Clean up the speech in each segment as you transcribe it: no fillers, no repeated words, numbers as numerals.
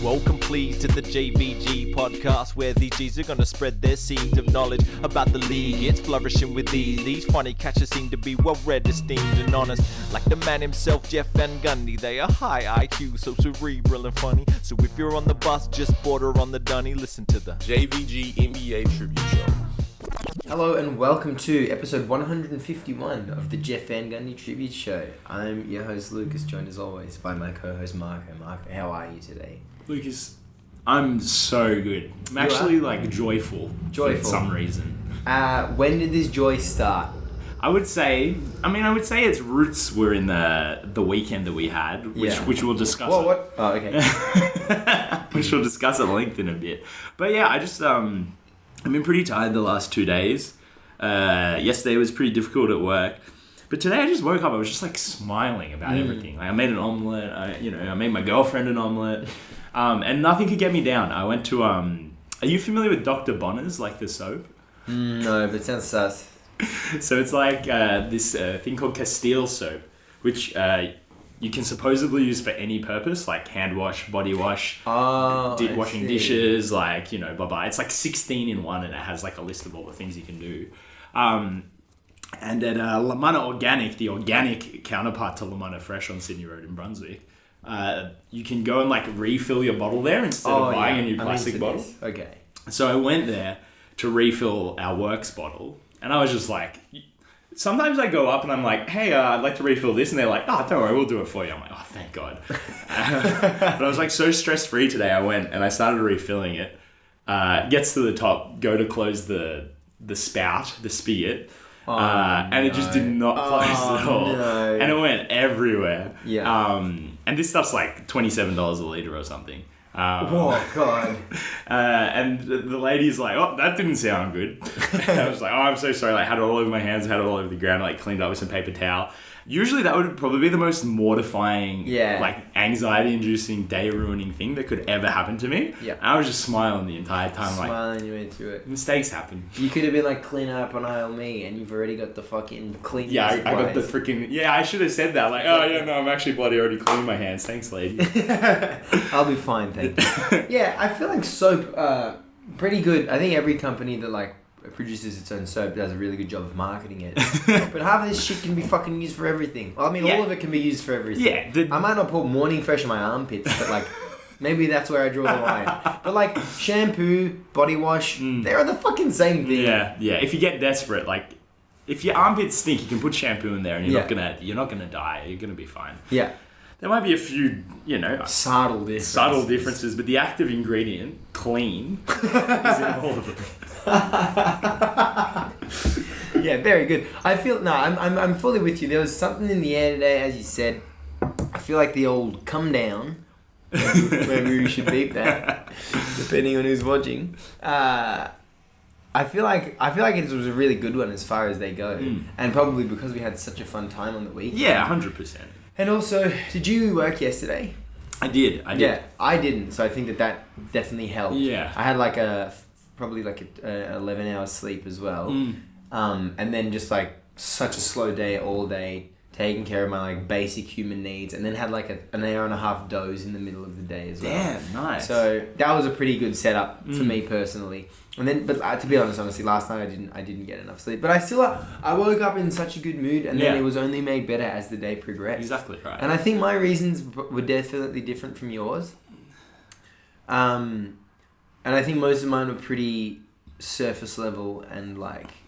Welcome please to the JVG podcast, where these G's are gonna spread their seeds of knowledge about the league. It's flourishing with these funny catchers seem to be well read, esteemed and honest. Like the man himself, Jeff Van Gundy, they are high IQ, so cerebral and funny. So if you're on the bus, just border on the dunny, listen to the JVG NBA Tribute Show. Hello and welcome to episode 151 of the Jeff Van Gundy Tribute Show. I'm your host Lukas, joined as always by my co-host Marco. Marco, how are you today? Lucas, I'm so good. I'm actually joyful for some reason. When did this joy start? I would say its roots were in the weekend that we had, which we'll discuss. Whoa, what? Oh, okay. Which we'll discuss at length in a bit. But yeah, I just I've been pretty tired the last 2 days. Yesterday was pretty difficult at work. But today I just woke up, I was just smiling about everything. I made an omelette, I made my girlfriend an omelette. And nothing could get me down. I went to, are you familiar with Dr. Bonner's, the soap? No, but it sounds sus. So it's this thing called Castile soap, which you can supposedly use for any purpose, like hand wash, body wash, washing dishes, blah, blah. It's 16 in one, and it has a list of all the things you can do. And at Lamanna Organic, the organic counterpart to Lamanna Fresh on Sydney Road in Brunswick, you can go and refill your bottle there instead of buying a new plastic bottle. Okay. So I went there to refill our works bottle, and I was just sometimes I go up and I'm like, hey, I'd like to refill this, and they're like, oh, don't worry, we'll do it for you. I'm like, oh, thank God. But I was so stress-free today. I went and I started refilling it. Gets to the top, go to close the spout, the spigot. And it just did not close at all. No. And it went everywhere. Yeah. And this stuff's $27 a litre or something. Oh, God. And the lady's like, oh, that didn't sound good. I was like, oh, I'm so sorry. Had it all over my hands, had it all over the ground, cleaned it up with some paper towel. Usually that would probably be the most mortifying, anxiety-inducing, day-ruining thing that could ever happen to me. Yeah. I was just smiling the entire time. Smiling your way through it. Mistakes happen. You could have been clean up on aisle me, and you've already got the fucking clean. Yeah, I got the freaking... Yeah, I should have said that. Oh, yeah, no, I'm actually bloody already cleaning my hands. Thanks, lady. I'll be fine, thank you. Yeah, I feel soap, pretty good. I think every company that, produces its own soap does a really good job of marketing it. But half of this shit can be fucking used for everything. Well, all of it can be used for everything. Yeah. I might not put Morning Fresh in my armpits, but maybe that's where I draw the line. But shampoo, body wash, they're the fucking same thing. Yeah. If you get desperate, if your armpits stink, you can put shampoo in there and you're not gonna die. You're gonna be fine. Yeah. There might be a few, subtle differences, but the active ingredient, clean, is in all of them. Yeah, very good. I feel I'm fully with you. There was something in the air today, as you said. I feel the old come down. Maybe we should beep that, depending on who's watching. I feel like it was a really good one as far as they go, and probably because we had such a fun time on the weekend. Yeah, 100%. And also, did you work yesterday? I did. Yeah, I didn't. So I think that definitely helped. Yeah. I had probably an 11-hour sleep as well. And then just such a slow day all day, taking care of my basic human needs, and then had an hour and a half doze in the middle of the day as well. Damn, nice. So that was a pretty good setup for me personally. And then, but to be honest, honestly, last night I didn't get enough sleep. But I woke up in such a good mood, and then it was only made better as the day progressed. Exactly right. And I think my reasons were definitely different from yours. And I think most of mine were pretty surface level and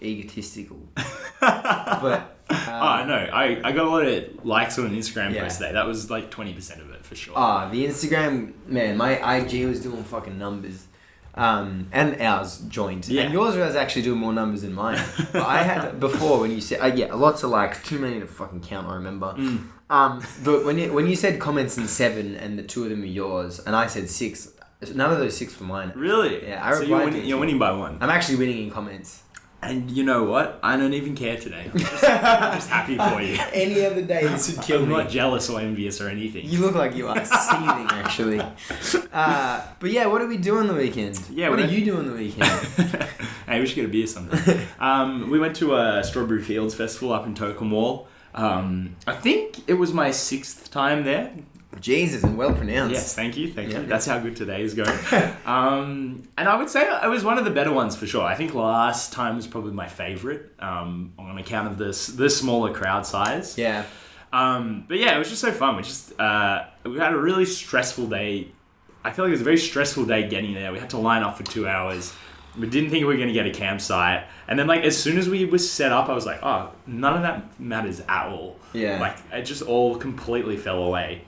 egotistical. But no, I got a lot of likes on an Instagram post today. That was 20% of it for sure. The Instagram, man, my IG was doing fucking numbers. And ours joined. Yeah. And yours was actually doing more numbers than mine. But I had before when you said lots of likes, too many to fucking count, I remember. But when you said comments in 7 and the 2 of them are yours, and I said 6, none of those 6 were mine. Really? Yeah, I replied. You're winning by 1. I'm actually winning in comments. And you know what? I don't even care today. I'm just happy for you. Any other day this would kill me. I'm not jealous or envious or anything. You look like you are seething, actually. But yeah, what did we do on the weekend? Yeah, what did you do on the weekend? Hey, we should get a beer sometime. We went to a Strawberry Fields Festival up in Tokemwall. I think it was my 6th time there. Jesus, and well pronounced. Yes, thank you. Yeah. That's how good today is going. And I would say it was one of the better ones for sure. I think last time was probably my favourite on account of the smaller crowd size. Yeah. But yeah, it was just so fun. We had a really stressful day. I feel like it was a very stressful day getting there. We had to line up for 2 hours. We didn't think we were going to get a campsite. And then, like, as soon as we were set up, I was like, oh, none of that matters at all. Yeah. Like, it just all completely fell away.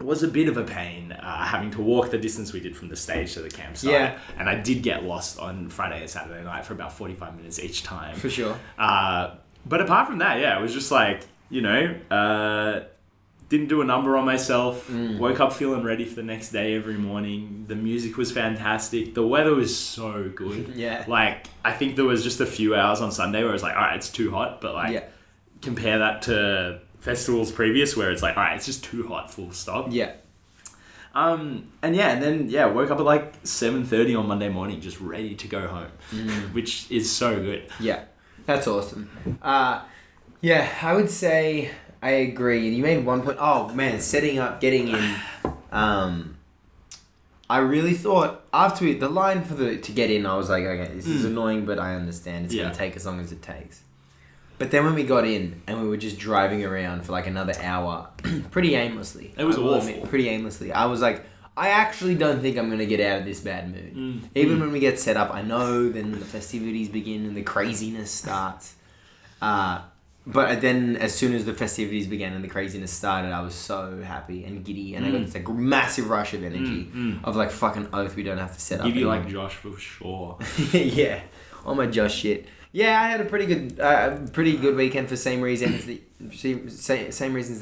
It was a bit of a pain having to walk the distance we did from the stage to the campsite. Yeah. And I did get lost on Friday and Saturday night for about 45 minutes each time. For sure. But apart from that, yeah, it was just like, didn't do a number on myself. Woke up feeling ready for the next day every morning. The music was fantastic. The weather was so good. Yeah. Like, I think there was just a few hours on Sunday where it was like, all right, it's too hot. But like, compare that to festivals previous where it's like, all right, it's just too hot, full stop. Yeah. And then woke up at like 7:30 on Monday morning, just ready to go home, which is so good. Yeah. That's awesome. Yeah, I would say I agree. You made one point. Oh man, setting up, getting in. I really thought after the line to get in, I was like, okay, this is annoying, but I understand it's gonna take as long as it takes. But then when we got in and we were just driving around for like another hour, pretty aimlessly. It was awful. Pretty aimlessly. I was like, I actually don't think I'm gonna get out of this bad mood. Even when we get set up, I know then the festivities begin and the craziness starts. But then, as soon as the festivities began and the craziness started, I was so happy and giddy, and I got this like massive rush of energy of like fucking oath we don't have to set up. You'd be like Josh for sure. Yeah, all my Josh shit. Yeah, I had a pretty good weekend for same reasons that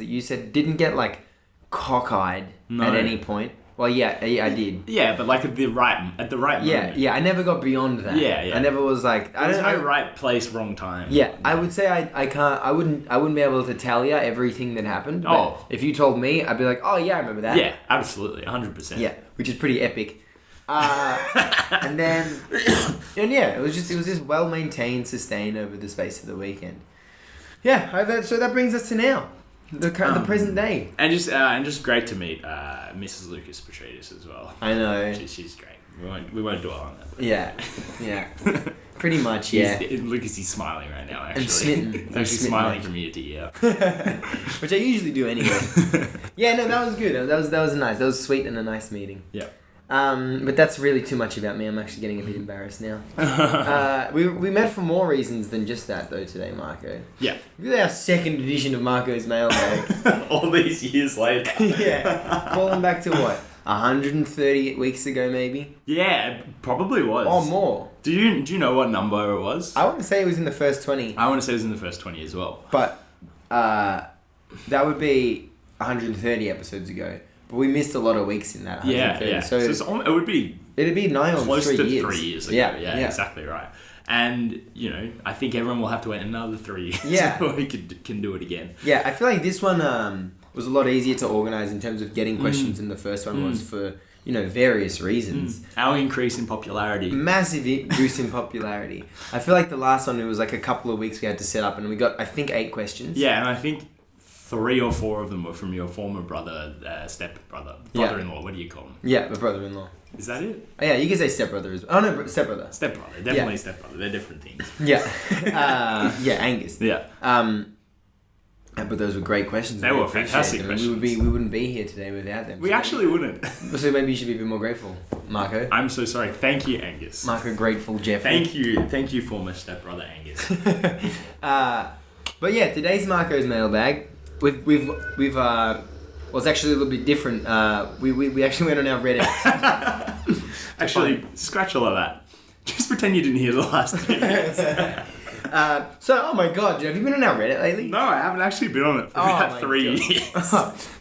you said. Didn't get like cockeyed at any point. Well, yeah, I did. Yeah, but like at the right moment. Yeah, I never got beyond that. Yeah. I never was like, There's no right place, wrong time. Yeah, I would say I wouldn't be able to tell you everything that happened. But if you told me, I'd be like, oh yeah, I remember that. Yeah, absolutely, 100%. Yeah, which is pretty epic. And it was just well maintained, sustained over the space of the weekend. Yeah, so that brings us to now. The present day. And just great to meet Mrs. Lukas Petridis as well. I know. She's great. We won't dwell on that. Yeah. Pretty much, yeah. Lucas is smiling right now, actually. And smitten. He's actually smiling from ear to ear. Which I usually do anyway. Yeah, no, that was good. That was nice. That was sweet and a nice meeting. Yeah. But that's really too much about me. I'm actually getting a bit embarrassed now. We met for more reasons than just that, though, today, Marco. Yeah. Really our second edition of Marco's Mailbag. All these years later. Yeah. Falling back to what? 130 weeks ago, maybe? Yeah, it probably was. Or more. Do you know what number it was? I want to say it was in the first 20. I want to say it was in the first 20 as well. But that would be 130 episodes ago. But we missed a lot of weeks in that. Yeah. So it would be... It'd be nigh on close 3 to years. 3 years ago. Yeah, exactly right. And, I think everyone will have to wait another 3 years before we can do it again. Yeah, I feel like this one was a lot easier to organise in terms of getting questions than the first one was for, various reasons. Our increase in popularity. Massive boost in popularity. I feel like the last one, it was like a couple of weeks we had to set up and we got, I think, 8 questions. Yeah, and I think 3 or 4 of them were from your former brother-in-law. What do you call him? Yeah, my brother-in-law. Is that it? Oh, yeah, you can say stepbrother as well. Oh, no, stepbrother. Stepbrother. Definitely stepbrother. They're different things. Yeah. Angus. Yeah. But those were great questions. They were fantastic questions. We wouldn't be here today without them. We actually wouldn't. So maybe you should be a bit more grateful, Marco. I'm so sorry. Thank you, Angus. Marco, grateful Jeffrey. Thank you, former stepbrother Angus. But yeah, today's Marco's Mailbag. We've well, it's actually a little bit different. We actually went on our Reddit. Actually, scratch all of that. Just pretend you didn't hear the last 2 minutes. Oh my god, have you been on our Reddit lately? No, I haven't actually been on it for about 3 years.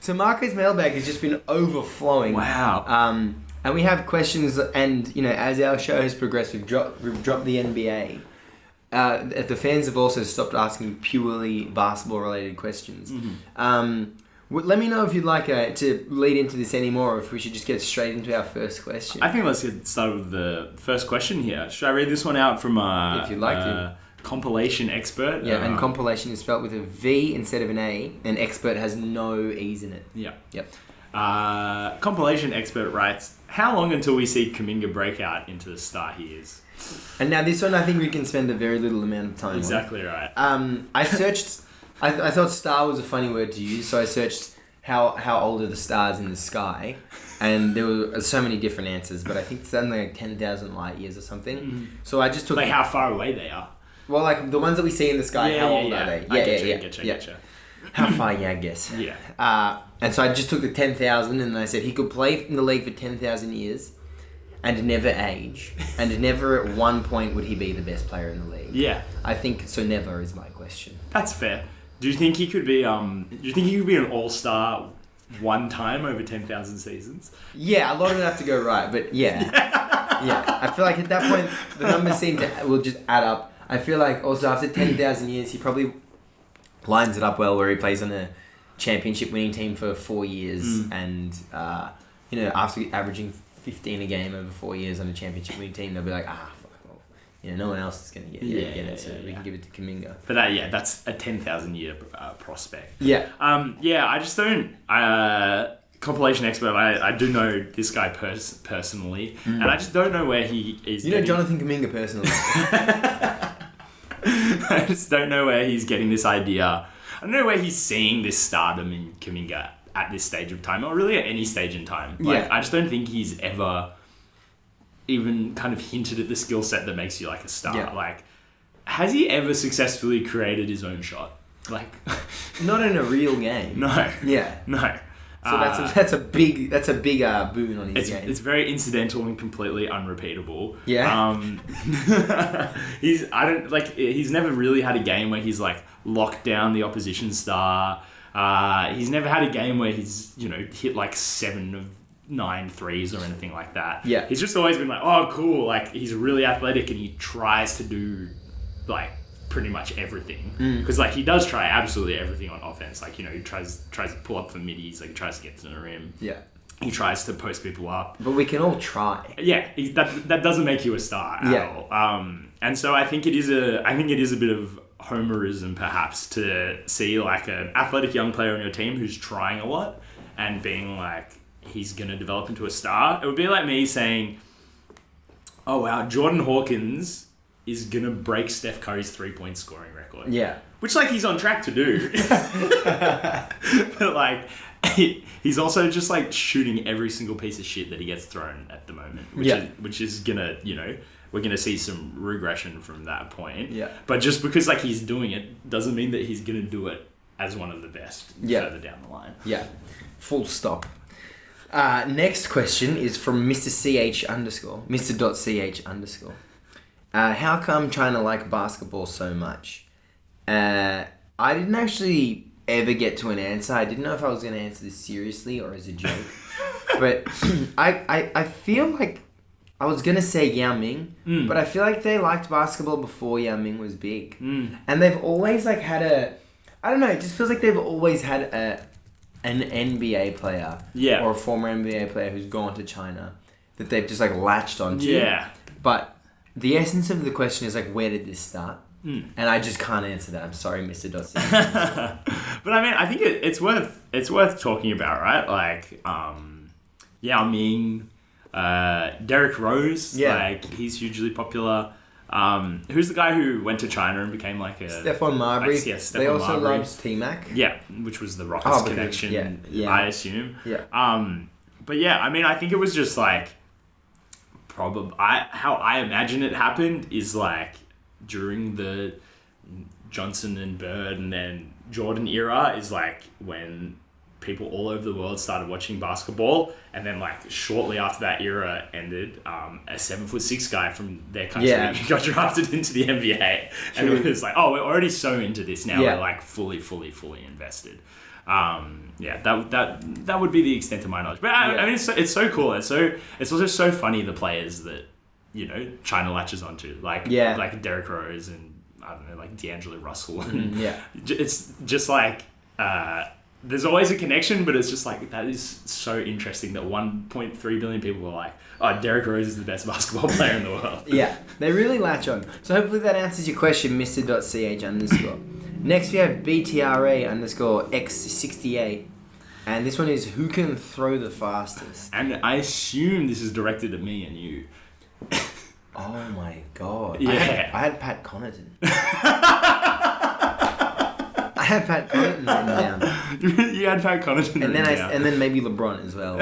So Marco's Mailbag has just been overflowing. Wow. And we have questions, and as our show has progressed, we've dropped the NBA. The fans have also stopped asking purely basketball-related questions. Let me know if you'd like to lead into this anymore, or if we should just get straight into our first question. I think let's get started with the first question here. Should I read this one out from if you'd like to. Compilation expert? Yeah, and compilation is spelled with a V instead of an A, and expert has no E's in it. Yeah. Yep. Compilation expert writes, how long until we see Kuminga break out into the star he is? And now this one, I think we can spend a very little amount of time Exactly right. I searched... I thought star was a funny word to use, so I searched how old are the stars in the sky, and there were so many different answers, but I think it's something like 10,000 light years or something. Mm-hmm. So I just took... Like how far away they are. Well, like the ones that we see in the sky, how old are they? I getcha. How far? Yeah, I guess. Yeah. And so I just took the 10,000 and I said he could play in the league for 10,000 years and never age, and never at one point would he be the best player in the league. Yeah. I think so. Never is my question. That's fair. Do you think he could be? Do you think he could be an all-star one time over 10,000 seasons? Yeah, a lot of it have to go right, but yeah. I feel like at that point the numbers will just add up. I feel like also after 10,000 years he probably lines it up well where he plays on a championship winning team for 4 years and after averaging 15 a game over 4 years on a championship winning team, they'll be like, no one else is going to get it, so we can give it to Kuminga. But that's a 10,000 year prospect. Yeah. I just don't... compilation expert, I do know this guy personally, and I just don't know where he is. You know Jonathan Kuminga personally. I just don't know where he's getting this idea. I don't know where he's seeing this stardom in Kuminga at this stage of time, or really at any stage in time. I just don't think he's ever even kind of hinted at the skill set that makes you like a star. Yeah. Has he ever successfully created his own shot? Not in a real game. No. Yeah. No. So that's a big boon on his game. It's very incidental and completely unrepeatable. Yeah. He's never really had a game where he's like locked down the opposition star. He's never had a game where he's hit like 7 of 9 threes or anything like that. Yeah. He's just always been like, oh cool, like he's really athletic and he tries to do like pretty much everything, because he does try absolutely everything on offense. He tries to pull up for middies, he tries to get to the rim. Yeah. He tries to post people up. But we can all try. Yeah, that doesn't make you a star at all. And so I think it is a bit of homerism perhaps to see like an athletic young player on your team who's trying a lot and being like he's gonna develop into a star. It would be like me saying, oh wow, Jordan Hawkins is gonna break Steph Curry's 3-point scoring record. Yeah. Which he's on track to do. But he's also just shooting every single piece of shit that he gets thrown at the moment. Which is gonna, we're gonna see some regression from that point. Yeah. But just because he's doing it doesn't mean that he's gonna do it as one of the best further down the line. Yeah. Full stop. Next question is from Mr. CH_, Mr.CH_. How come China like basketball so much? I didn't actually ever get to an answer. I didn't know if I was going to answer this seriously or as a joke. But I feel like I was going to say Yao Ming, but I feel like they liked basketball before Yao Ming was big. And they've always had I don't know, it just feels like they've always had an NBA player or a former NBA player who's gone to China that they've just latched onto. Yeah. But the essence of the question is where did this start? And I just can't answer that. I'm sorry, Mr. Dotson. But I mean, I think it's worth talking about, right? Yao Ming, Derrick Rose, he's hugely popular. Who's the guy who went to China and became a Stephon Marbury. They also loved T-Mac. Yeah, which was the Rockets connection, I assume. Yeah. But yeah, I mean, I think it was just how I imagine it happened is during the Johnson and Bird and then Jordan era is when people all over the world started watching basketball, and then shortly after that era ended, a 7'6" guy from their country got drafted into the NBA. And it was we're already so into this now. We're fully invested. That would be the extent of my knowledge. But I mean, it's so cool. It's also so funny, the players that China latches onto, like Derrick Rose and I don't know, D'Angelo Russell. And it's just there's always a connection, but it's just that is so interesting that 1.3 billion people were like, oh, Derrick Rose is the best basketball player in the world. Yeah, they really latch on. So hopefully that answers your question, Mr.CH_. Next we have BTRA_X68. And this one is who can throw the fastest? And I assume this is directed at me and you. Oh my god. Yeah. I had Pat Connaughton. I had Pat Connaughton written down. You had Pat Connaughton And then maybe LeBron as well.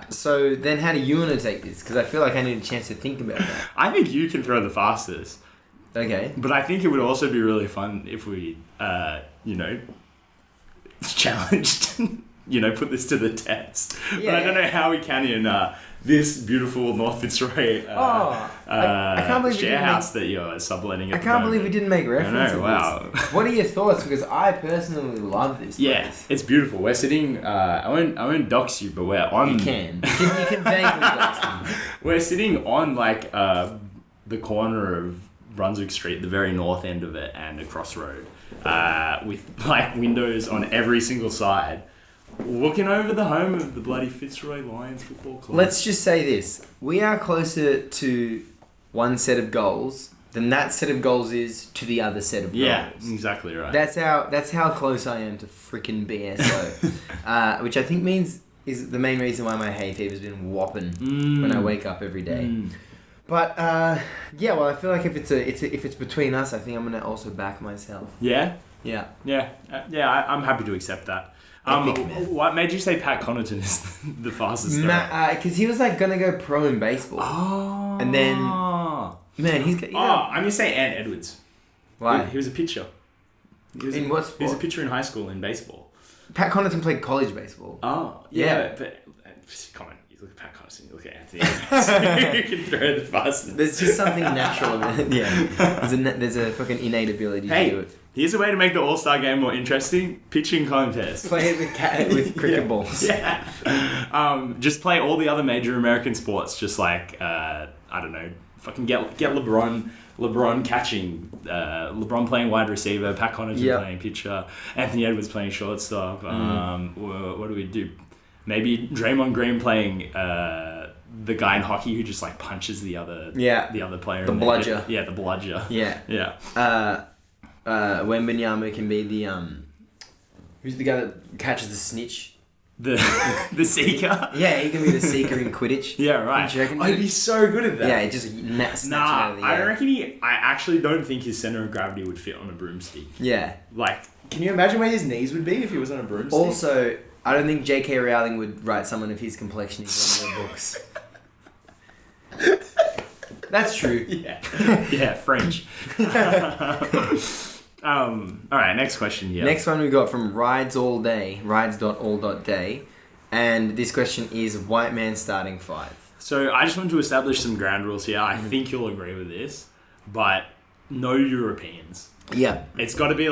So then how do you want to take this? Because I feel like I need a chance to think about that. I think you can throw the fastest. Okay. But I think it would also be really fun if we, challenged, put this to the test. But I don't know how we can in this beautiful North Fitzroy I can't believe share house that you're subletting. I can't believe we didn't make reference to this. Wow. What are your thoughts? Because I personally love this place. Yeah, it's beautiful. We're sitting. I won't dox you, but we're on. You can vaguely dox me. We're sitting on the corner of Brunswick Street, the very north end of it, and a crossroad, with windows on every single side, looking over the home of the bloody Fitzroy Lions Football Club. Let's just say this: we are closer to one set of goals than that set of goals is to the other set of goals. Yeah, exactly right. That's how close I am to freaking BSO, which I think is the main reason why my hay fever's been whopping when I wake up every day. But I feel like if it's between us, I think I'm gonna also back myself. Yeah. Yeah. I'm happy to accept that. What made you say Pat Connaughton is the fastest? Because he was gonna go pro in baseball. Oh. And then, man, he's got. I'm gonna say Ant Edwards. Why? He was a pitcher. What sport? He was a pitcher in high school in baseball. Pat Connaughton played college baseball. Oh. Yeah. But come on. You look at Pat Connaughton, you look at Anthony Edwards. You can throw the fastest. There's just something natural about it. Yeah. There's a fucking innate ability to do it. Here's a way to make the All-Star game more interesting. Pitching contest. Play it with cricket balls. Yeah. Just play all the other major American sports. Just I don't know. Fucking get LeBron catching. LeBron playing wide receiver. Pat Connaughton playing pitcher. Anthony Edwards playing shortstop. What do we do? Maybe Draymond Green playing the guy in hockey who just punches the other player. The bludger. Yeah, the bludger. Yeah. Yeah. Wembanyama can be the who's the guy that catches the snitch? The seeker. Yeah, he can be the seeker in Quidditch. Yeah, right. Do you reckon He'd be so good at that. Yeah, he just snatch it out of the air. I reckon I actually don't think his center of gravity would fit on a broomstick. Yeah. Can you imagine where his knees would be if he was on a broomstick? Also, I don't think J.K. Rowling would write someone of his complexion into one of her books. That's true. Yeah. Yeah, French. All right, next question here. Next one we got from rides.all.day, and this question is white man starting 5. So I just want to establish some ground rules here. I think you'll agree with this, but no Europeans. Yeah. It's got to be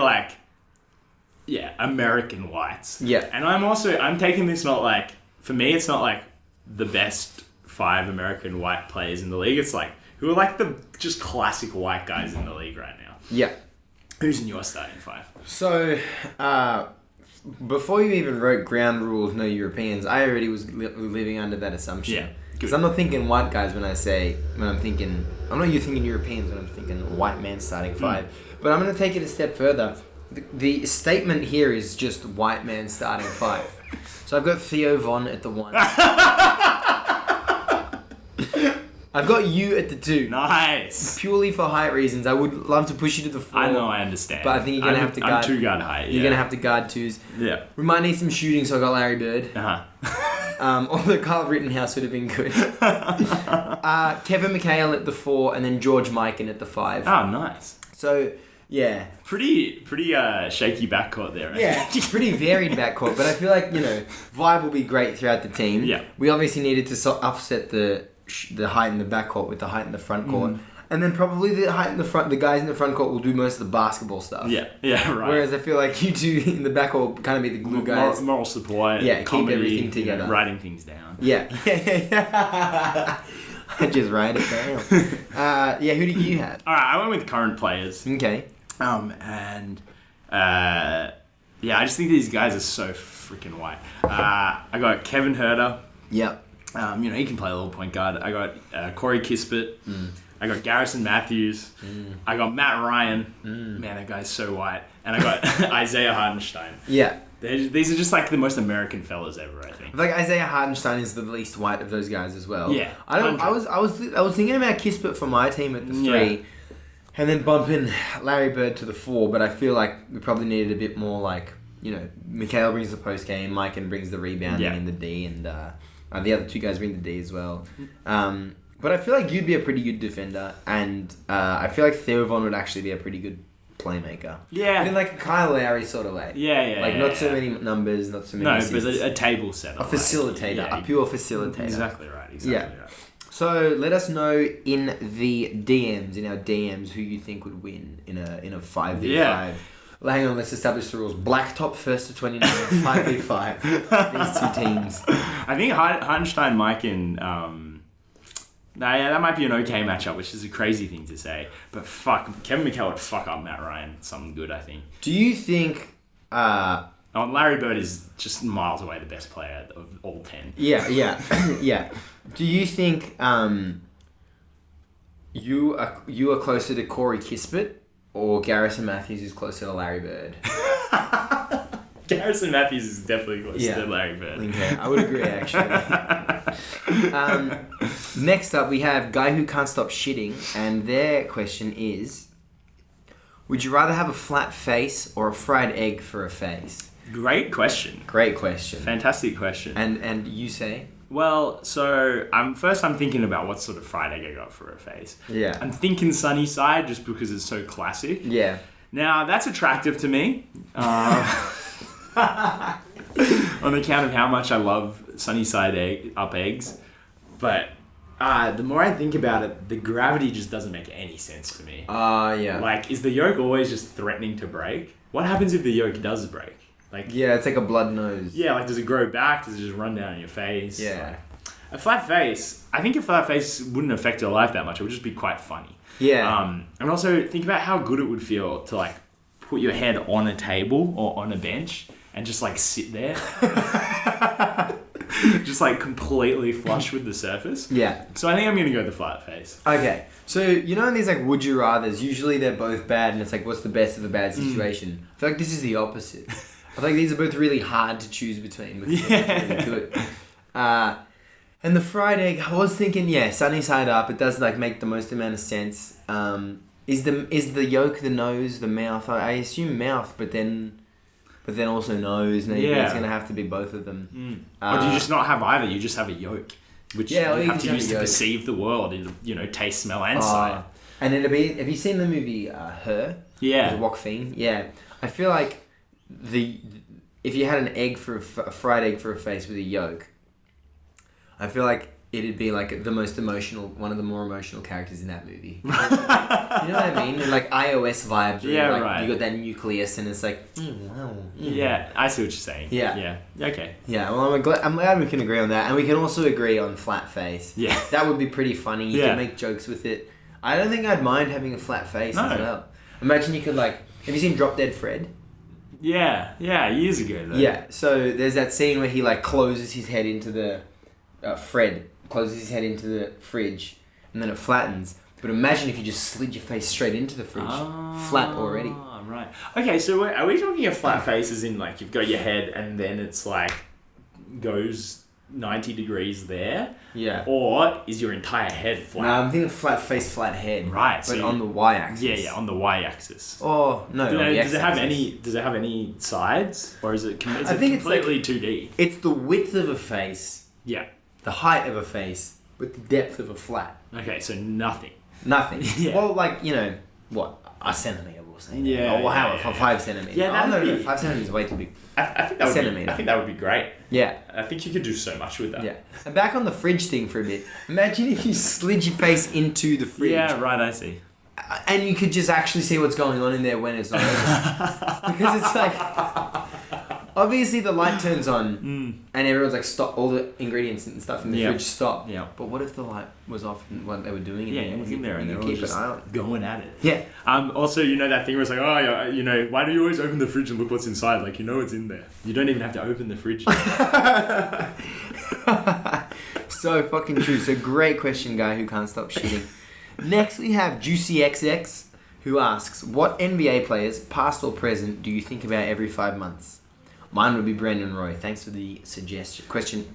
American whites. Yeah. And I'm taking this for me, it's not the best 5 American white players in the league. It's who are the just classic white guys in the league right now. Yeah. Who's in your starting 5? So, before you even wrote ground rules, no Europeans, I already was living under that assumption. Yeah. Because I'm not thinking white guys I'm not thinking Europeans when I'm thinking white man starting 5. But I'm going to take it a step further. The statement here is just white man starting 5. So I've got Theo Von at the 1. I've got you at the 2. Nice. Purely for height reasons. I would love to push you to the 4. I know, I understand. But I think you're going to have to guard... I'm 2-guard height, You're going to have to guard 2s. Yeah. We might need some shooting, so I got Larry Bird. Uh-huh. Although Carl Rittenhouse would have been good. Kevin McHale at the 4, and then George Mikan at the 5. Oh, nice. So, yeah. Pretty shaky backcourt there, right? Yeah, pretty varied backcourt, but I feel vibe will be great throughout the team. Yeah. We obviously needed to offset the height in the backcourt with the height in the front court. And then probably the guys in the front court will do most of the basketball stuff. Yeah, right. Whereas I feel like you two in the back will kind of be the glue guys. Moral support, keep comedy, everything together. Writing things down. Yeah. I just write it down. Who do you have? All right, I went with current players. Okay. I just think these guys are so freaking white. I got Kevin Huerter. Yep. He can play a little point guard. I got Corey Kispert. I got Garrison Matthews. I got Matt Ryan. Man, that guy's so white. And I got Isaiah Hardenstein. Yeah. These are just like the most American fellas ever, I think. Like Isaiah Hartenstein is the least white of those guys as well. Yeah, I was thinking about Kispert for my team at the 3, and then bumping Larry Bird to the 4. But I feel like we probably needed a bit more like Mikhail brings the post game, Mike brings the rebounding in the D, and the other 2 guys bring the D as well. But I feel like you'd be a pretty good defender, and I feel like Theovon would actually be a pretty good playmaker. Yeah. In like a Kyle Lowry sort of way. Yeah. Like not so many numbers, not so many assists. But a table setter. A facilitator. A pure facilitator. Exactly right. Right. So let us know in the DMs, in our DMs, who you think would win in a 5v5. Yeah. Well, hang on, let's establish the rules. Blacktop first to 29, 5v5. These 2 teams. I think Hartenstein, Mike, and... that might be an okay matchup, which is a crazy thing to say. But fuck, Kevin McHale would fuck up Matt Ryan something good, I think. Do you think... Larry Bird is just miles away the best player of all 10. Yeah. Yeah. Do you think you are closer to Corey Kispert or Garrison Matthews is closer to Larry Bird? Garrison Matthews is definitely closer to Larry Bird. Okay, I would agree, actually. Next up, we have Guy Who Can't Stop Shitting, and their question is, would you rather have a flat face or a fried egg for a face? Great question. Fantastic question. And you say? Well, so I'm thinking about what sort of fried egg I got for a face. Yeah. I'm thinking sunny side just because it's so classic. Yeah. Now, that's attractive to me. On account of how much I love sunny side up eggs. But the more I think about it, the gravity just doesn't make any sense to me. Yeah. Like, is the yolk always just threatening to break? What happens if the yolk does break? Like, yeah, it's like a blood nose. Yeah, like, does it grow back? Does it just run down your face? Yeah. Like, a flat face, I think a flat face wouldn't affect your life that much. It would just be quite funny. Yeah. And also, think about how good it would feel to, like, put your head on a table or on a bench and just, like, sit there. Just, like, completely flush with the surface. Yeah. So I think I'm going to go the flat face. Okay. So, in these, like, would you rathers, usually they're both bad, and it's like, what's the best of a bad situation? I feel like this is the opposite. I think these are both really hard to choose between. Yeah. Really good. And the fried egg, I was thinking, sunny side up. It does, like, make the most amount of sense. Is the yolk the nose, the mouth? I assume mouth, but then also nose. Maybe it's gonna have to be both of them. Or do you just not have either? You just have a yolk, which you have to use to perceive the world in taste, smell, and sight. And it'll be. Have you seen the movie Her? Yeah. With Joaquin? Yeah. I feel like if you had an egg for a fried egg for a face with a yolk, I feel like it'd be like one of the more emotional characters in that movie. You know what I mean? Like iOS vibes. Where right. You got that nucleus, and it's like, wow. Yeah, I see what you're saying. Yeah. Okay. Yeah. Well, I'm glad we can agree on that, and we can also agree on flat face. Yeah. That would be pretty funny. You can make jokes with it. I don't think I'd mind having a flat face as well. Imagine you could have you seen Drop Dead Fred? Yeah, years ago though. Yeah, so there's that scene where he closes his head into the Fred closes his head into the fridge and then it flattens. But imagine if you just slid your face straight into the fridge, flat already. Right. Okay, so are we talking a flat face as in you've got your head and then it's goes 90 degrees there? Yeah. Or is your entire head flat? No, I'm thinking flat face, flat head. Right. But so on the y-axis. Yeah, on the y-axis. Oh, no. Does it have any sides? Or is it completely 2D? It's the width of a face. Yeah. The height of a face with the depth of a flat. Okay, so nothing. Nothing. Yeah. Well, what? A centimetre, we'll say. Yeah. Or how? 5 centimetres. Yeah, no, 5 centimetres is way too big. I think that would be great. Yeah. I think you could do so much with that. Yeah. And back on the fridge thing for a bit. Imagine if you slid your face into the fridge. Yeah, right, I see. And you could just actually see what's going on in there when it's not open. Because it's obviously the light turns on and everyone's stop, all the ingredients and stuff in the fridge stop. Yeah. But what if the light was off and what they were doing in there? Yeah, you was in there and they were keep just an eye on going at it. Yeah. Also, that thing where it's why do you always open the fridge and look what's inside? It's in there. You don't even have to open the fridge. So fucking true. So great question, Guy Who Can't Stop Shitting. Next we have Juicy XX, who asks, what NBA players, past or present, do you think about every 5 months? Mine would be Brendan Roy. Thanks for the question,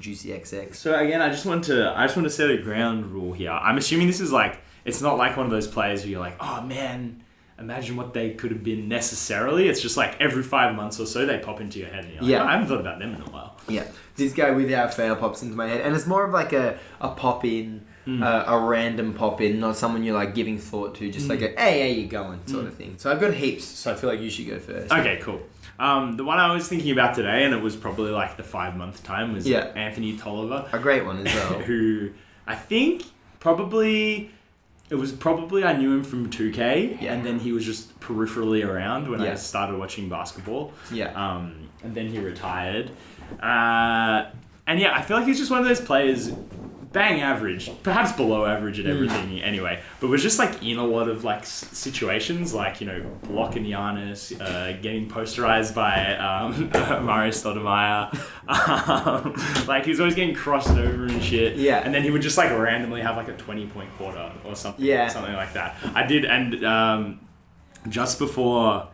Juicy XX. So again, I just want to set a ground rule here. I'm assuming this is like, it's not like one of those players where you're like, oh man, imagine what they could have been necessarily. It's just like every 5 months or so they pop into your head and you're like, I haven't thought about them in a while. Yeah, this guy without fail pops into my head, and it's more of like a pop in, a random pop in, not someone you're like giving thought to, just like a hey, how you going sort of thing. So I've got heaps, so I feel like you should go first. Okay, cool. The one I was thinking about today, and it was probably like the 5 month time, was Anthony Tolliver. A great one as well. Who I think I knew him from 2K, and then he was just peripherally around when I started watching basketball. Yeah. And then he retired. And yeah, I feel like he's just one of those players, bang average, perhaps below average at everything anyway, but was just like in a lot of like situations, like, you know, blocking Giannis, getting posterized by Mario Stoudemire. Like he was always getting crossed over and shit. Yeah. And then he would just like randomly have like a 20-point quarter or something. Yeah. Something like that. I did, and just before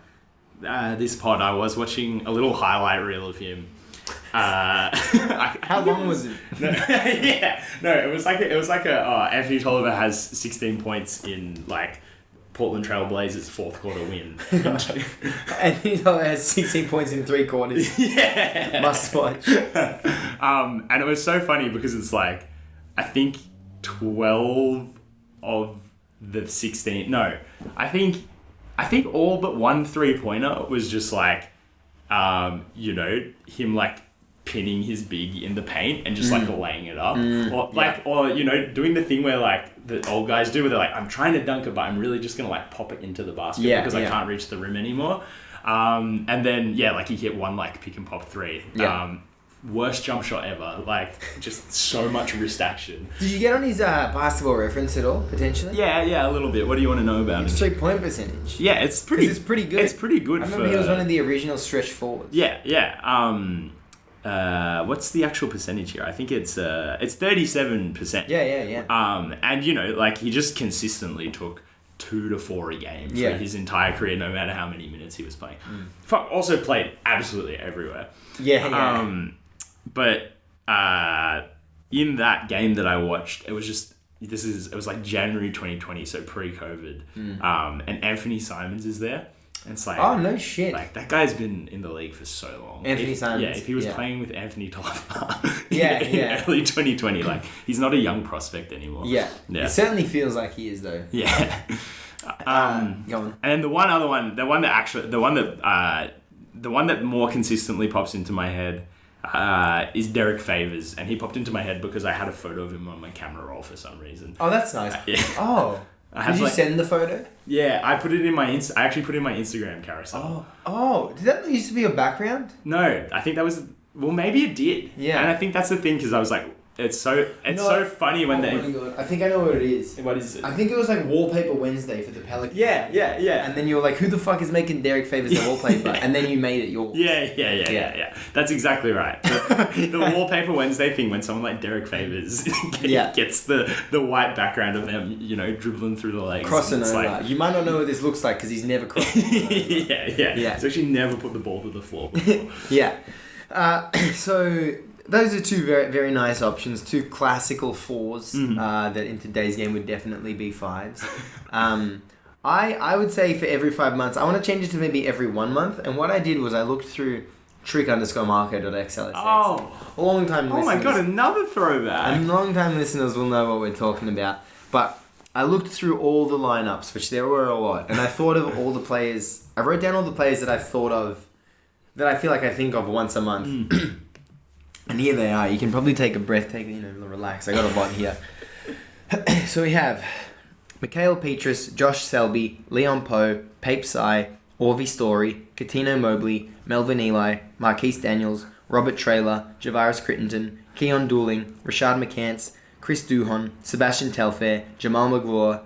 this pod, I was watching a little highlight reel of him. How long was it? It was like Anthony Tolliver has 16 points in like Portland Trail Blazers' fourth quarter win. Anthony Tolliver has 16 points in 3 quarters. Yeah, must watch. And it was so funny because it's like, I think 12 of the 16. No, I think all but one 3-pointer was just like, you know, him like pinning his big in the paint and just like laying it up, or you know, doing the thing where like the old guys do, where they're like, I'm trying to dunk it, but I'm really just gonna like pop it into the basket because I can't reach the rim anymore. And then like he hit one like pick and pop 3. Worst jump shot ever. Like just so much wrist action. Did you get on his basketball reference at all potentially? Yeah, a little bit. What do you want to know about his him? 3-point percentage. Yeah, it's pretty good. It's pretty good. I remember he was one of the original stretch forwards. Yeah. What's the actual percentage here? I think it's 37%. Yeah. And you know, like he just consistently took 2 to 4 a game for his entire career, no matter how many minutes he was playing. Also played absolutely everywhere. But in that game that I watched, it was like January 2020, so pre-COVID. And Anthony Simons is there. And it's like, oh no shit! Like that guy's been in the league for so long. Anthony Simons. Yeah, if he was playing with Anthony Tolliver in early 2020, like he's not a young prospect anymore. Yeah. It certainly feels like he is though. Yeah. Go on. And then the one that more consistently pops into my head is Derek Favors, and he popped into my head because I had a photo of him on my camera roll for some reason. Oh, that's nice. Yeah. Did you send the photo? Yeah, I put it in I actually put it in my Instagram carousel. Oh, did that used to be your background? No, I think that was, well, maybe it did. Yeah. And I think that's the thing, because I was like, it's so funny when they... Oh my God. I think I know what it is. What is it? I think it was like Wallpaper Wednesday for the Pelicans. Yeah. And then you were like, who the fuck is making Derek Favors the wallpaper? And then you made it yours. Yeah. That's exactly right. The Wallpaper Wednesday thing, when someone like Derek Favors gets the white background of them, you know, dribbling through the legs. Crossing over. Like, you might not know what this looks like because he's never crossed. Yeah. He's actually never put the ball to the floor before. So... those are 2 very, very nice options. 2 classical 4s that in today's game would definitely be 5s. I would say for every 5 months, I want to change it to maybe every 1 month. And what I did was I looked through trick_marco.xlsx. A long time listeners. Oh my God, another throwback. And long time listeners will know what we're talking about. But I looked through all the lineups, which there were a lot. And I thought of all the players. I wrote down all the players that I thought of, that I feel like I think of once a month. And here they are. You can probably take a breath, relax. I got a lot here. So we have Mikhail Petrus, Josh Selby, Leon Poe, Pape Sai, Orvie Story, Katino Mobley, Melvin Eli, Marquise Daniels, Robert Traylor, Javaris Crittenton, Keon Dooling, Rashad McCants, Chris Duhon, Sebastian Telfair, Jamal McGraw,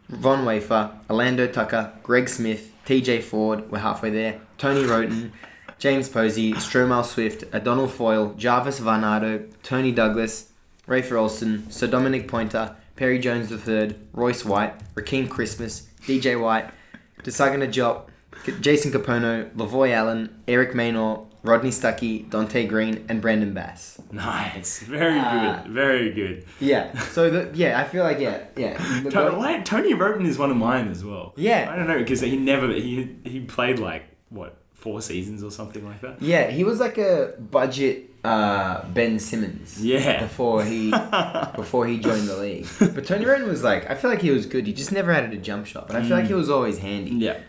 Von Wafer, Orlando Tucker, Greg Smith, TJ Ford, we're halfway there, Tony Roten, James Posey, Stromal Swift, Adonal Foyle, Jarvis Varnado, Tony Douglas, Rafer Olsen, Sir Dominic Pointer, Perry Jones III, Royce White, Rakeem Christmas, DJ White, Desagana Jop, Jason Capono, Lavoy Allen, Eric Maynor, Rodney Stuckey, Dante Green, and Brandon Bass. Nice. Very good. Very good. Yeah. So, I feel like, yeah. Tony Roten is one of mine as well. Yeah. I don't know, because he played like, 4 seasons or something like that? Yeah, he was like a budget Ben Simmons. Yeah. Before he joined the league. But Tony Roten was like, I feel like he was good. He just never had a jump shot. But I feel like he was always handy. Yeah.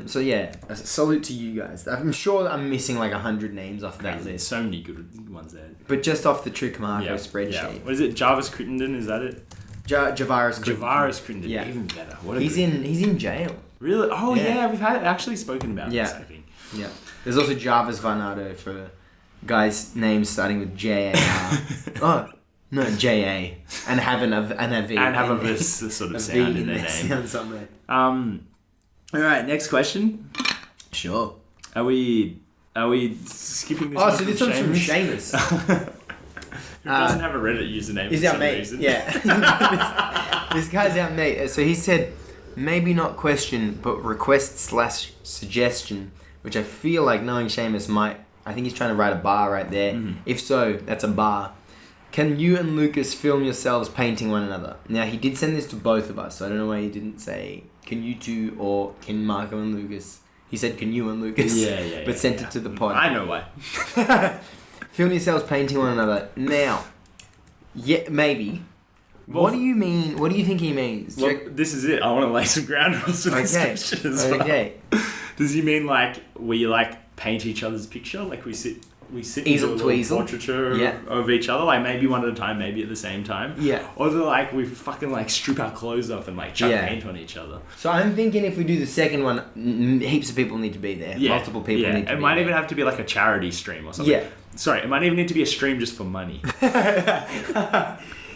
So yeah, a salute to you guys. I'm sure I'm missing like 100 names off that list. So many good ones there. But just off the Trick Marco spreadsheet. Yeah. What is it? Jarvis Crittenden, is that it? Javaris Crittenden. Yeah. Even better. He's in jail. Really? Oh yeah, we've actually spoken about this, I think. Yeah. There's also Jarvis Varnado for guys' names starting with J-A-R. Oh, no, J-A. And have a V. And have a sort of sound in their name. Somewhere. Alright, next question. Sure. Are we skipping this? Oh, so this one's from Seamus. Who doesn't have a Reddit username He's for our some mate. reason? Yeah. This guy's our mate. So he said, maybe not question, but request/suggestion, which I feel like knowing Seamus might. I think he's trying to write a bar right there. Mm-hmm. If so, that's a bar. Can you and Lukas film yourselves painting one another? Now, he did send this to both of us, so I don't know why he didn't say, can you two or can Marco and Lukas? He said, can you and Lukas? But sent it to the pod. I know why. Film yourselves painting one another. Now, yeah, maybe. Well, what do you mean? What do you think he means? Well, this is it. I want to lay some ground rules for this question as well. Okay. Does he mean like we like paint each other's picture? Like we sit easel to easel portraiture of each other, like maybe one at a time, maybe at the same time. Yeah. Or do like we fucking like strip our clothes off and like chuck paint on each other. So I'm thinking if we do the second one, heaps of people need to be there. Yeah. Multiple people need to be there. It might even have to be like a charity stream or something. Yeah. Sorry, it might even need to be a stream just for money.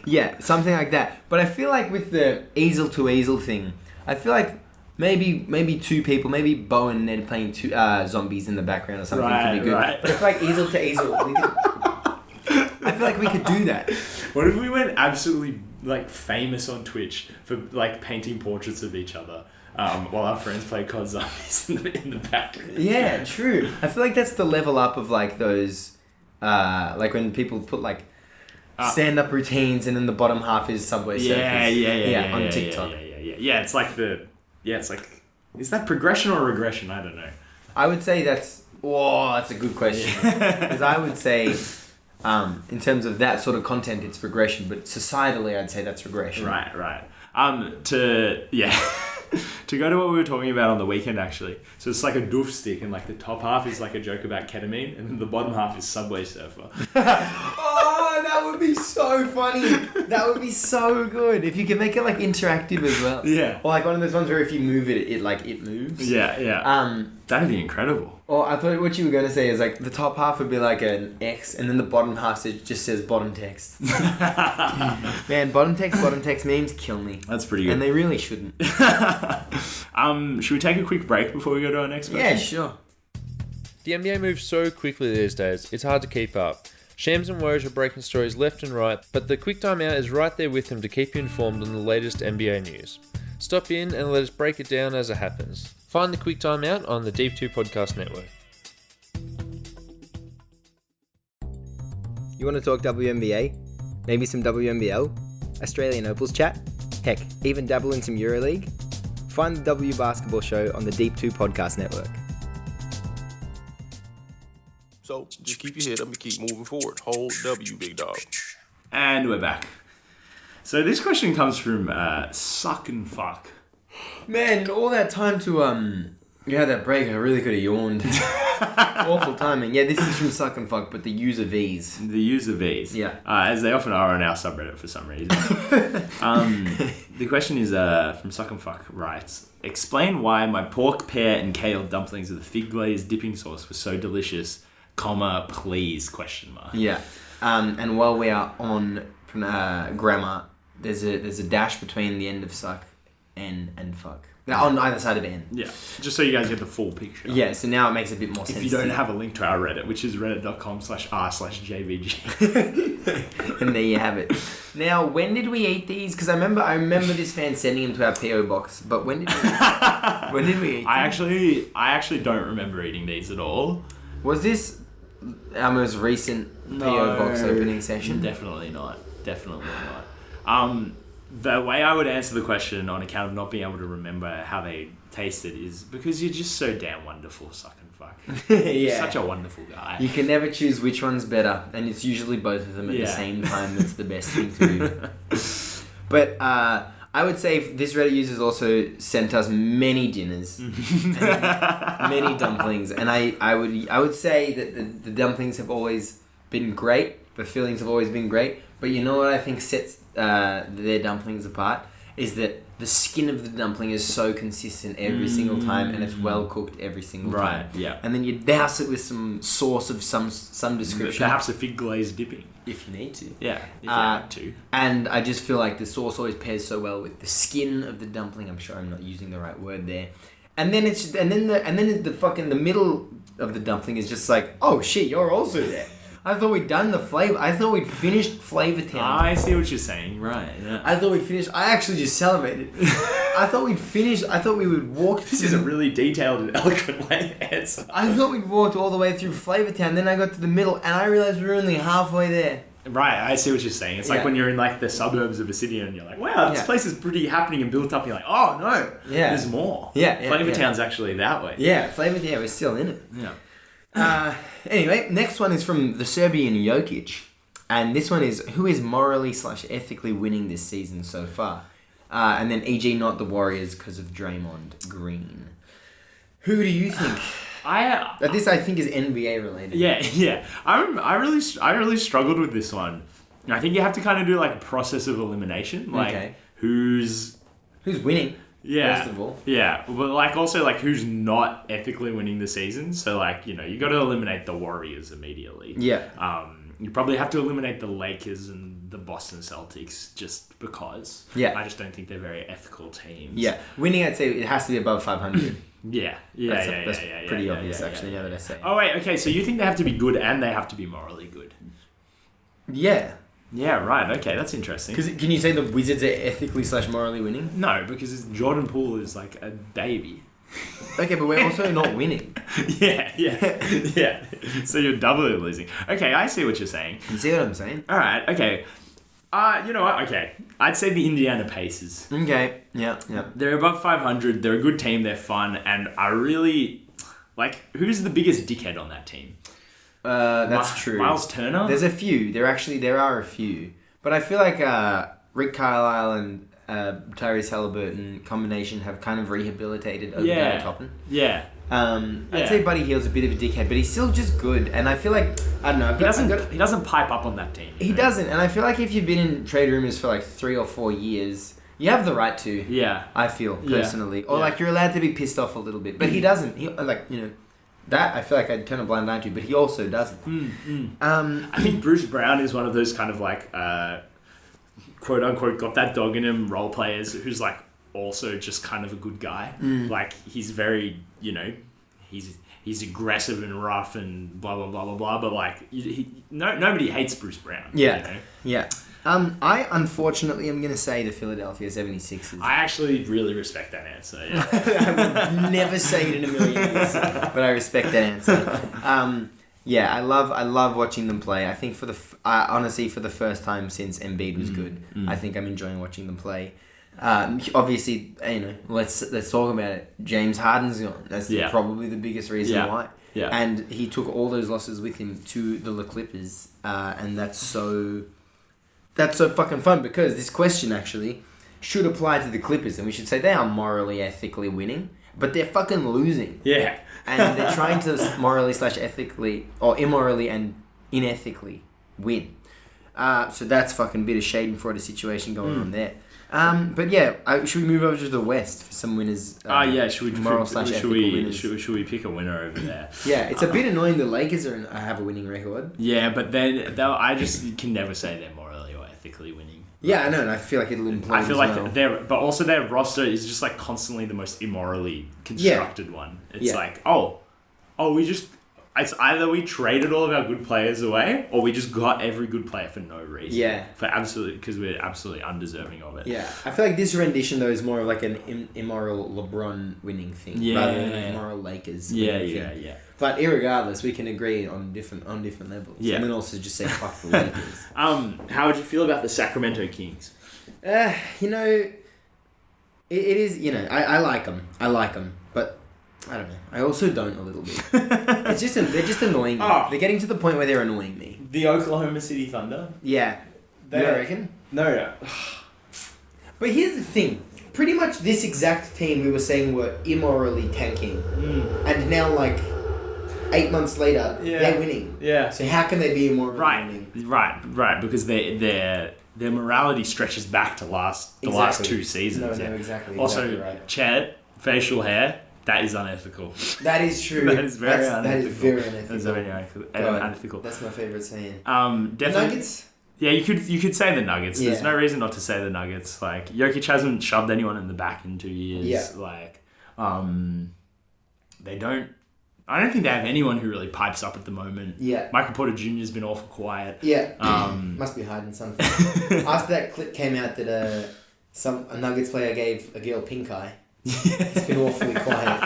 Yeah, something like that. But I feel like with the easel to easel thing, I feel like maybe two people, maybe Bo and Ned playing two zombies in the background or something could be good. Right. But I feel like easel to easel, I feel like we could do that. What if we went absolutely like famous on Twitch for like painting portraits of each other? While our friends play COD Zombies in the background. Yeah, true. I feel like that's the level up of like those, like when people put like stand-up routines and then the bottom half is Subway Surfers. On TikTok. Yeah, it's like is that progression or regression? I don't know. I would say that's a good question. Because I would say, in terms of that sort of content, it's regression, but societally, I'd say that's regression. Right. To go to what we were talking about on the weekend, actually. So it's like a doof stick, and like the top half is like a joke about ketamine, and then the bottom half is Subway Surfer. Oh, that would be so funny. That would be so good. If you could make it like interactive as well. Yeah. Or like one of those ones where if you move it, it moves. Yeah. That'd be incredible. Or I thought what you were going to say is like the top half would be like an X, and then the bottom half just says bottom text. Man, bottom text memes kill me. That's pretty good. And they really shouldn't. Should we take a quick break before we go to our next question? Yeah, sure. The NBA moves so quickly these days, it's hard to keep up. Shams and Woj are breaking stories left and right, but the Quick Time Out is right there with them to keep you informed on the latest NBA news. Stop in and let us break it down as it happens. Find the Quick Time Out on the Deep 2 Podcast Network. You want to talk WNBA? Maybe some WNBL? Australian Opals chat? Heck, even dabble in some EuroLeague? Find the W Basketball Show on the Deep 2 Podcast Network. So, just keep your head up and keep moving forward. Hold W, big dog. And we're back. So this question comes from Suck and Fuck. Man, all that time to you had that break, I really could have yawned. Awful timing. Yeah, this is from Suck and Fuck, but the user V's. The user V's. Yeah. As they often are on our subreddit for some reason. The question is from Suck and Fuck writes, explain why my pork, pear and kale dumplings with a fig glazed dipping sauce were so delicious, please, ? Yeah. And while we are on grammar, there's a dash between the end of suck N and fuck. On either side of N. Yeah. Just so you guys get the full picture. Yeah, so now it makes a bit more sense. If you don't have a link to our Reddit, which is reddit.com/r/JVG. And there you have it. Now, when did we eat these? Because I remember this fan sending them to our PO box. But when did we eat them? I actually don't remember eating these at all. Was this our most recent PO box opening session? Definitely not. The way I would answer the question on account of not being able to remember how they tasted is because you're just so damn wonderful, suck and fuck. You're such a wonderful guy. You can never choose which one's better, and it's usually both of them at the same time that's the best thing to do. But I would say this Reddit user's also sent us many dinners, many dumplings, and I would say that the dumplings have always been great, the fillings have always been great, but you know what I think sets their dumplings apart is that the skin of the dumpling is so consistent every single time, and it's well cooked every single time. Right, yeah. And then you douse it with some sauce of some description. Perhaps a fig glaze dipping. If you need to. Yeah, if you have to. And I just feel like the sauce always pairs so well with the skin of the dumpling. I'm sure I'm not using the right word there. And then the middle of the dumpling is just like, oh shit, you're also there. I thought we'd done the flavor. I thought we'd finished Flavor Town. I see what you're saying. Right. Yeah. I thought we'd finished. I actually just celebrated. I thought we'd finished. I thought we would walk. This is a really detailed and eloquent way to answer. I thought we'd walked all the way through Flavor Town. Then I got to the middle, and I realized we were only halfway there. Right, I see what you're saying. It's like when you're in like the suburbs of a city and you're like, wow, this place is pretty happening and built up. You're like, oh no, there's more. Flavor Town's actually that way. Yeah, Flavor Town, we're still in it. Yeah. Anyway, next one is from the Serbian Jokic, and this one is who is morally/ethically winning this season so far, and then e.g. not the Warriors because of Draymond Green. Who do you think? This I think is NBA related. Yeah. I really struggled with this one. I think you have to kind of do like a process of elimination, like who's winning. Yeah. First of all. Yeah. But like also like who's not ethically winning the season. So like, you know, you got to eliminate the Warriors immediately. Yeah. You probably have to eliminate the Lakers and the Boston Celtics just because. Yeah. I just don't think they're very ethical teams. Yeah. Winning, I'd say it has to be above 500. Yeah. That's pretty obvious actually now that I say it. Oh wait, okay, so you think they have to be good and they have to be morally good? Yeah. Yeah, right. Okay, that's interesting. Because can you say the Wizards are ethically/morally winning? No, because Jordan Poole is like a baby. Okay, but we're also not winning. Yeah. So you're doubly losing. Okay, I see what you're saying. You see what I'm saying? All right. Okay. You know what? Okay, I'd say the Indiana Pacers. Okay. Yeah. They're above 500. They're a good team. They're fun, and I really like. Who's the biggest dickhead on that team? That's true. Miles Turner? There are a few. But I feel like Rick Carlisle and Tyrese Halliburton combination have kind of rehabilitated over Gary Toppin. Yeah. I'd say Buddy Hield's a bit of a dickhead, but he's still just good. And I feel like, I don't know. He doesn't pipe up on that team. He doesn't. And I feel like if you've been in trade rumors for like 3 or 4 years, you have the right to. Yeah. I feel, personally. Or like you're allowed to be pissed off a little bit. But he doesn't. He, like, you know. That I feel like I'd turn a blind eye to, but he also doesn't. I think Bruce Brown is one of those kind of like quote unquote got that dog in him role players who's like also just kind of a good guy. Like he's very, you know, he's aggressive and rough and blah blah blah blah blah. But like nobody hates Bruce Brown. Yeah, you know? Yeah. I unfortunately am going to say the Philadelphia 76ers. I actually really respect that answer. Yeah. I would never say it in a million years, but I respect that answer. Yeah, I love watching them play. I think honestly for the first time since Embiid was good, I think I'm enjoying watching them play. Obviously, you know, let's talk about it. James Harden's gone. That's probably the biggest reason why. Yeah. And he took all those losses with him to the Clippers, and that's so fucking fun because this question actually should apply to the Clippers, and we should say they are morally, ethically winning, but they're fucking losing. Yeah. And they're trying to morally/ethically or immorally and unethically win. So that's fucking bit of shade and fraud situation going on there. But yeah, should we move over to the West for some winners? Should we pick a winner over there? Yeah, it's a bit annoying the Lakers have a winning record. Yeah, but then I just can never say they're morally or ethically winning. Yeah, I know, and I feel like it'll implode. I feel like well. but also their roster is just like constantly the most immorally constructed one. It's like, it's either we traded all of our good players away, or we just got every good player for no reason. Yeah. Because we're absolutely undeserving of it. Yeah, I feel like this rendition though is more of like an immoral LeBron winning thing, rather than an immoral Lakers. Yeah. But irregardless, we can agree on different levels. Yeah. And then also just say fuck the Lakers. How would you feel about the Sacramento Kings? You know, it is. You know, I like them. But I don't know. I also don't a little bit. They're just annoying me. Oh. They're getting to the point where they're annoying me. The Oklahoma City Thunder? Yeah. You don't reckon? No. But here's the thing. Pretty much this exact team we were saying were immorally tanking. And now, like, 8 months later, they're winning. Yeah. So how can they be immorally winning? Right. Because their morality stretches back to the last 2 seasons. No, exactly. Also, exactly right. Chet, facial hair, that is unethical. That is true. That is very unethical. That is very unethical. That is very unethical. That's my favourite saying. Definitely. Nuggets? Yeah, you could say the Nuggets. Yeah. There's no reason not to say the Nuggets. Like, Jokic hasn't shoved anyone in the back in 2 years. Yeah. Like, they don't... I don't think they have anyone who really pipes up at the moment. Yeah. Michael Porter Jr. has been awful quiet. Yeah. Must be hiding something. After that clip came out that a Nuggets player gave a girl pink eye. It's been awfully quiet.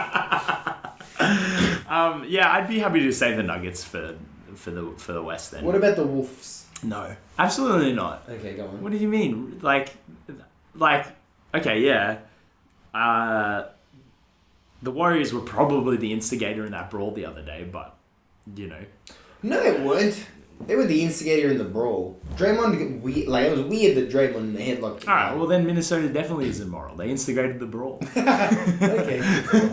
I'd be happy to say the Nuggets for the West then. What about the Wolves? No, absolutely not. Okay, go on. What do you mean? Like, okay, yeah. The Warriors were probably the instigator in that brawl the other day, but, you know. No, they weren't. They were the instigator in the brawl. Draymond, it was weird that Draymond headlocked. Alright, well then Minnesota definitely is immoral. They instigated the brawl. Okay,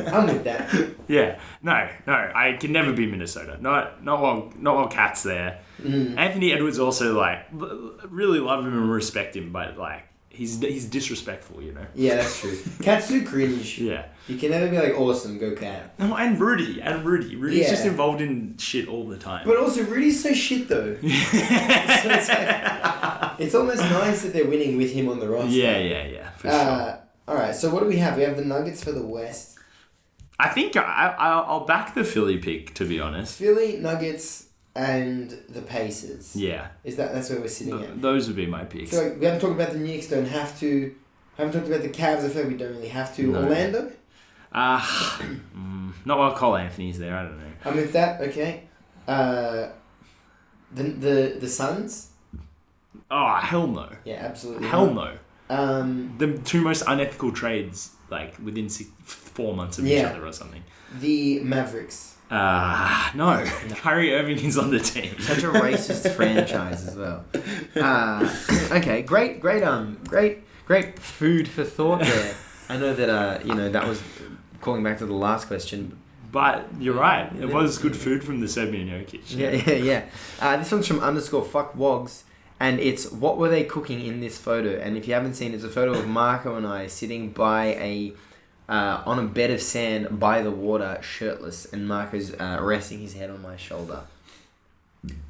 I'm with that. Yeah, no, I can never be Minnesota. Not while Cat's there. Anthony Edwards also, like, really love him and respect him, but, like, he's disrespectful, you know. Yeah, that's true. Cat's too cringe. Yeah. You can never be like, awesome, go Cat. No, and Rudy. Rudy's just involved in shit all the time. But also, Rudy's so shit though. So it's almost nice that they're winning with him on the roster. Yeah, for sure. Alright, so what do we have? We have the Nuggets for the West. I think I'll back the Philly pick, to be honest. Philly, Nuggets, and the Pacers. Yeah. That's where we're sitting at? Those would be my picks. I feel like we haven't talked about the Knicks, don't have to. Haven't talked about the Cavs, I feel like we don't really have to. No. Orlando? Not while Cole Anthony's there, I don't know. I'm with that, okay. The Suns? Oh, hell no. Yeah, absolutely. Hell no. The 2 most unethical trades, like, within 4 months of each other or something. The Mavericks. No. Kyrie Irving is on the team. Such a racist franchise as well. Okay, great food for thought there. I know that that was calling back to the last question. But you're right. It was good food from the Serbian Jokic. Yeah. This one's from _fuckwogs. And it's, what were they cooking in this photo? And if you haven't seen, it's a photo of Marco and I sitting by on a bed of sand by the water, shirtless, and Marco's resting his head on my shoulder.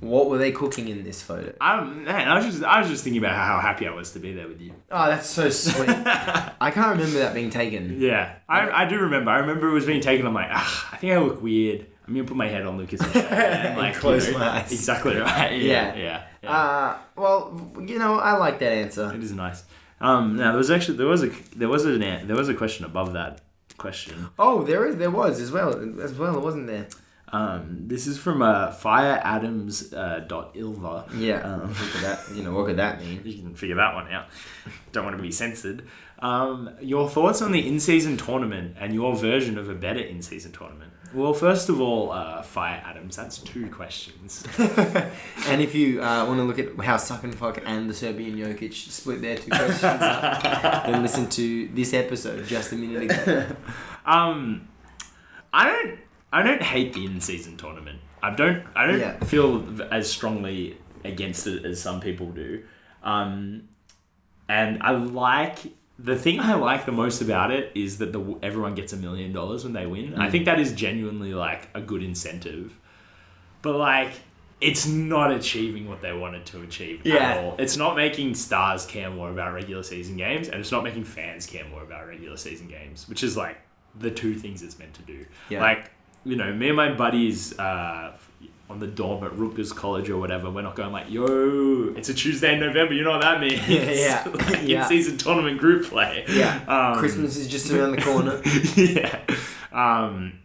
What were they cooking in this photo? I was just thinking about how happy I was to be there with you. Oh, that's so sweet. I can't remember that being taken. Yeah, I do remember. I remember it was being taken. I'm like, I think I look weird. I'm gonna put my head on Lukas and like close my eyes. Exactly right. Yeah. Well, I like that answer. It is nice. Now there was a question above that question. Oh, there was as well, wasn't there? This is from fireadams.ilva. Yeah. Look at that. What could that mean? You can figure that one out. Don't want to be censored. Your thoughts on the in-season tournament and your version of a better in-season tournament? Well, first of all, Fire Adams, that's 2 questions. And if you want to look at how Suck and Fuck and the Serbian Jokic split their 2 questions up, then listen to this episode just a minute ago. I don't hate the in-season tournament. I don't feel as strongly against it as some people do. And the thing I like the most about it is that everyone gets $1 million when they win. I think that is genuinely like a good incentive. But like, it's not achieving what they wanted to achieve Yeah. at all. It's not making stars care more about regular season games, and it's not making fans care more about regular season games, which is like the two things it's meant to do. Yeah. Like, you know, me and my buddies on the dorm at Rutgers College or whatever, we're not going like, yo, it's a Tuesday in November, you know what that means? Yeah. Like Yeah. in-season tournament group play. Yeah. Christmas is just around the corner. Yeah.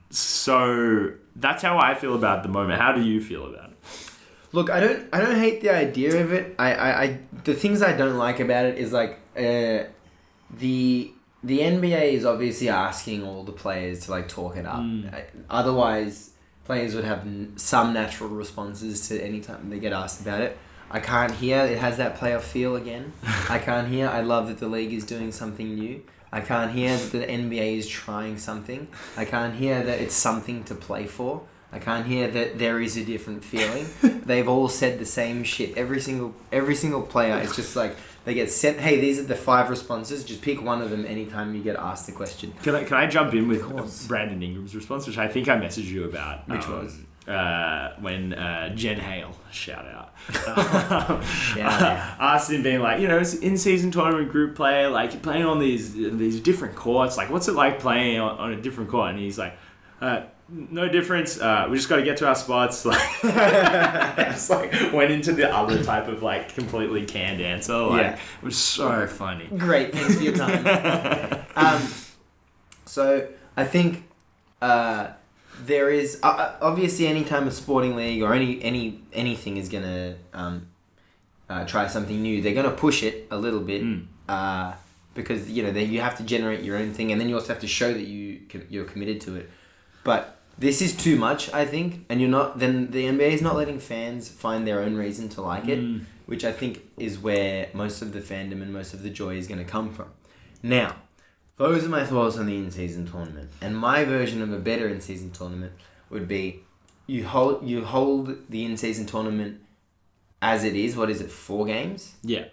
So that's how I feel about it at the moment. How do you feel about it? Look, I don't hate the idea of it. I the things I don't like about it is like the NBA is obviously asking all the players to like talk it up. Otherwise, players would have some natural responses to any time they get asked about it. I can't hear it has that playoff feel again. I can't hear. I love that the league is doing something new. I can't hear that the NBA is trying something. I can't hear that it's something to play for. I can't hear that there is a different feeling. They've all said the same shit. Every single player is just like, they get sent, hey, these are the 5 responses. Just pick one of them anytime you get asked the question. Can I jump in with Brandon Ingram's response, which I think I messaged you about? Which was? When Jen Hale, shout out, Shout out. asked him, being like, you know, it's in-season tournament group play, like you're playing on these different courts, like what's it like playing on a different court? And he's like, no difference. We just got to get to our spots. Like, just like went into the other type of like completely canned answer. Like, Yeah. it was so funny. Great, thanks for your time. So I think there is obviously any time a sporting league or anything is gonna try something new, they're gonna push it a little bit because you know you have to generate your own thing, and then you also have to show that you're committed to it. But this is too much, I think, and then the NBA is not letting fans find their own reason to like it, which I think is where most of the fandom and most of the joy is going to come from. Now, those are my thoughts on the in-season tournament, and my version of a better in-season tournament would be you hold the in-season tournament as it is. What is it, 4 games? Yeah.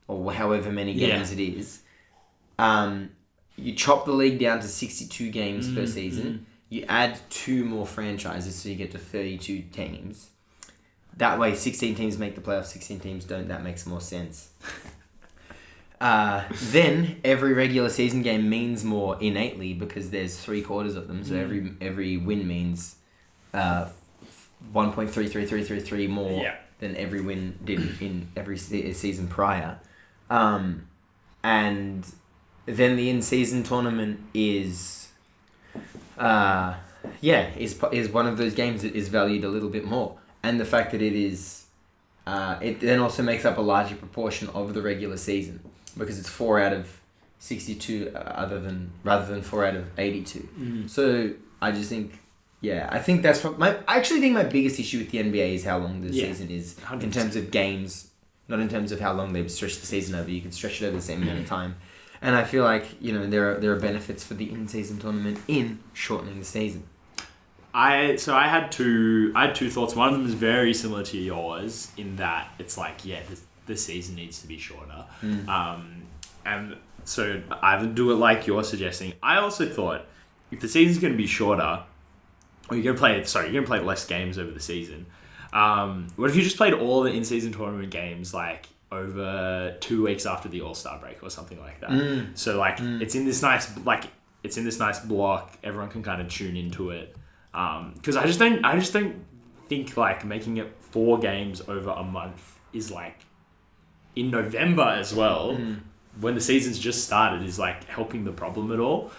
Or however many games it is. You chop the league down to 62 games per season. You add 2 more franchises, so you get to 32 teams. That way, 16 teams make the playoffs, 16 teams don't. That makes more sense. Then, every regular season game means more innately because there's 3/4 of them. So every win means 1.33333 more than every win did in every season prior. And then the in-season tournament is one of those games that is valued a little bit more, and the fact that it is it then also makes up a larger proportion of the regular season because it's 4 out of 62 rather than 4 out of 82. So I just think I think that's I actually think my biggest issue with the NBA is how long the season is 100%. In terms of games, not in terms of how long they've stretched the season over. You can stretch it over the same amount of time. And I feel like, you know, there are benefits for the in-season tournament in shortening the season. I had two thoughts. One of them is very similar to yours in that it's like, the season needs to be shorter. And so either do it like you're suggesting. I also thought if the season's going to be shorter, or you're going to play less games over the season. What if you just played all the in-season tournament games like over 2 weeks after the All-Star break or something like that? So like it's in this nice block. Everyone can kind of tune into it. Because I just don't think like making it 4 games over a month is like in November as well, when the season's just started, is like helping the problem at all.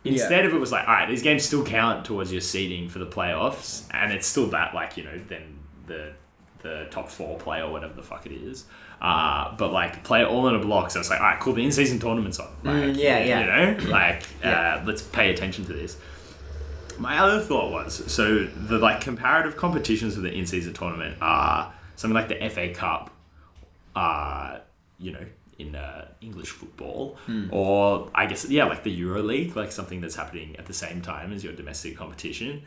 Instead of it was like, all right, these games still count towards your seeding for the playoffs, and it's still that, like, you know, then the top 4 play or whatever the fuck it is. But like play it all in a block, so it's like, all right, cool, the in-season tournament's on. Like, you know, like let's pay attention to this. My other thought was, so the like comparative competitions for the in-season tournament are something like the FA Cup, you know, in English football, or I guess like the Euro League, like something that's happening at the same time as your domestic competition.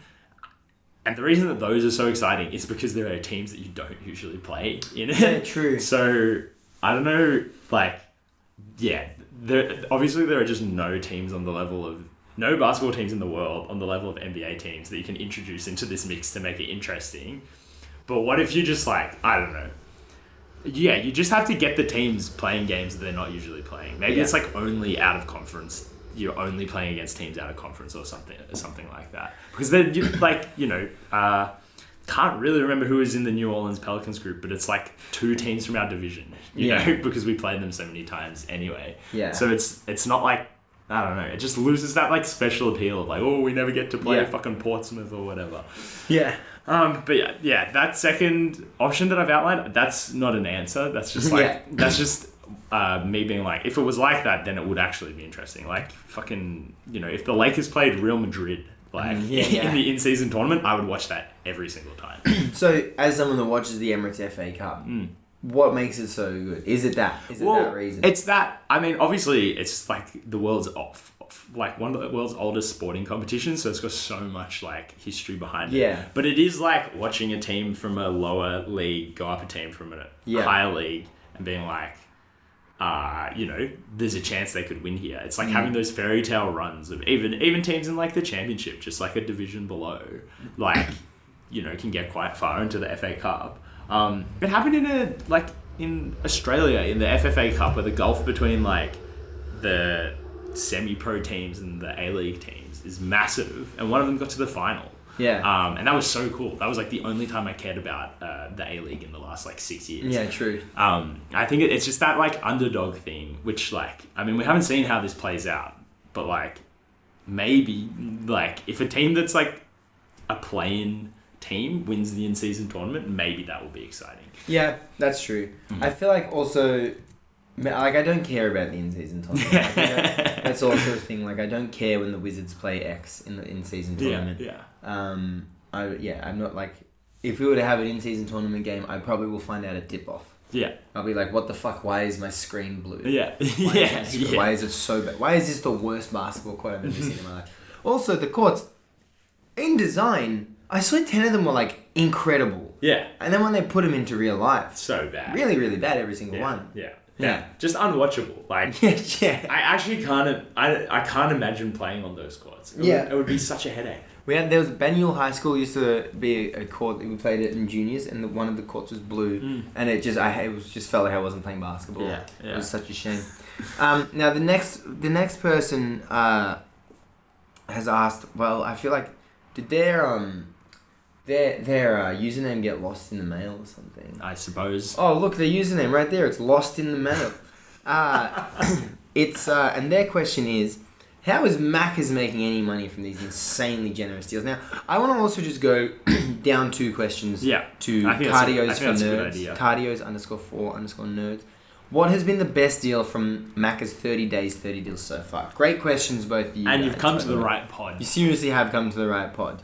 And the reason that those are so exciting is because there are teams that you don't usually play in it. Yeah, true. So I don't know, like, there are just no teams on the level of no basketball teams in the world on the level of NBA teams that you can introduce into this mix to make it interesting. But what if you just like, I don't know. Yeah, you just have to get the teams playing games that they're not usually playing. Maybe it's like only out of conference. You're only playing against teams out of conference or something like that. Because then, can't really remember who was in the New Orleans Pelicans group, but it's like 2 teams from our division, you know, because we played them so many times anyway. Yeah. So it's not like, I don't know, it just loses that like special appeal of like, oh, we never get to play fucking Portsmouth or whatever. Yeah. But yeah, that second option that I've outlined, that's not an answer. That's just like, that's just me being like, if it was like that, then it would actually be interesting. Like fucking, you know, if the Lakers played Real Madrid, like in the in-season tournament, I would watch that every single time. So, as someone that watches the Emirates FA Cup, what makes it so good? Is it that? Is it that reason? It's that. I mean, obviously, it's like the world's like one of the world's oldest sporting competitions, so it's got so much like history behind it. Yeah. But it is like watching a team from a lower league go up a team from a higher league and being like, you know, there's a chance they could win here. It's like having those fairy tale runs of even teams in like the championship, just like a division below, like, you know, can get quite far into the FA Cup. It happened in Australia in the FFA Cup, where the gulf between like the semi-pro teams and the A-League teams is massive, and one of them got to the final. Yeah. And that was so cool. That was like the only time I cared about the A-League in the last like 6 years. Yeah, true. I think it's just that like underdog thing, which like, I mean, we haven't seen how this plays out, but like maybe like if a team that's like a play-in team wins the in-season tournament, maybe that will be exciting. Yeah, that's true. I feel like also, like, I don't care about the in-season tournament. I think that's also a thing. Like, I don't care when the Wizards play X in the in-season tournament. Yeah. I'm not like, if we were to have an in-season tournament game, I probably will find out a tip-off. Yeah. I'll be like, what the fuck? Why is my screen blue? Yeah. Why is it so bad? Why is this the worst basketball court I've ever seen in my life? Also, the courts, in design, I swear 10 of them were like incredible. Yeah. And then when they put them into real life, so bad. Really, really bad every single one. Yeah. Just unwatchable. Like, yeah. I actually I can't imagine playing on those courts. It would be such a headache. There was Banyule High School used to be a court that we played it in juniors, and one of the courts was blue, and it just felt like I wasn't playing basketball. Yeah. It was such a shame. Now the next person has asked. Well, I feel like did their username get lost in the mail or something? I suppose. Oh, look, their username right there. It's lost in the mail. And their question is, how is Maccas making any money from these insanely generous deals? Now, I want to also just go down 2 questions to Cardios for Nerds. Cardios _4_nerds. What has been the best deal from Maccas 30 days, 30 deals so far? Great questions, both of you. And guys, you've come to the right pod. You seriously have come to the right pod.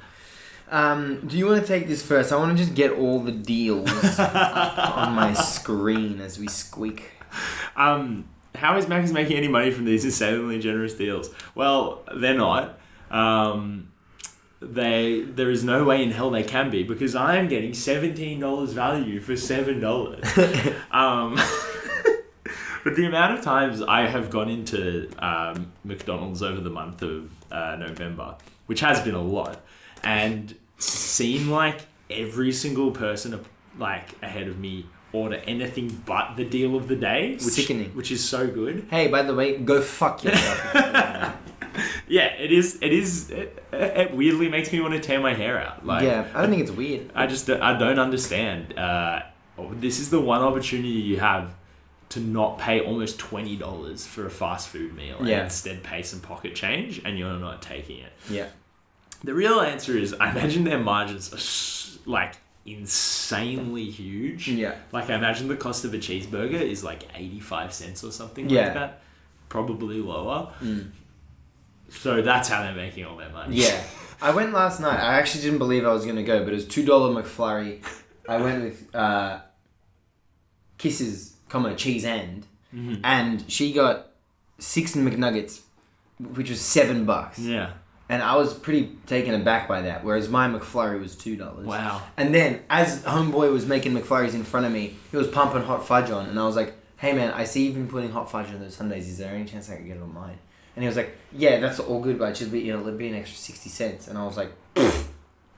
Do you want to take this first? I want to just get all the deals on my screen as we squeak. How is Maccas making any money from these insanely generous deals? Well, they're not. There is no way in hell they can be, because I am getting $17 value for $7. But the amount of times I have gone into McDonald's over the month of November, which has been a lot, and seen like every single person like ahead of me order anything but the deal of the day, Sickening. Which is so good. Hey, by the way, go fuck yourself. Yeah, it is. It weirdly makes me want to tear my hair out. Like, yeah, I don't think it's weird. I don't understand. This is the one opportunity you have to not pay almost $20 for a fast food meal and instead pay some pocket change, and you're not taking it. Yeah. The real answer is, I imagine their margins are like insanely huge. Yeah. Like, I imagine the cost of a cheeseburger is like 85 cents or something like that. Probably lower. So that's how they're making all their money. Yeah. I went last night. I actually didn't believe I was going to go, but it was $2 McFlurry. I went with Kisses, cheese and she got 6 McNuggets, which was $7. Yeah. And I was pretty taken aback by that, whereas my McFlurry was $2. Wow. And then, as homeboy was making McFlurries in front of me, he was pumping hot fudge on, and I was like, hey man, I see you've been putting hot fudge on those sundaes, is there any chance I could get it on mine? And he was like, yeah, that's all good, but it'll be an extra 60 cents. And I was like,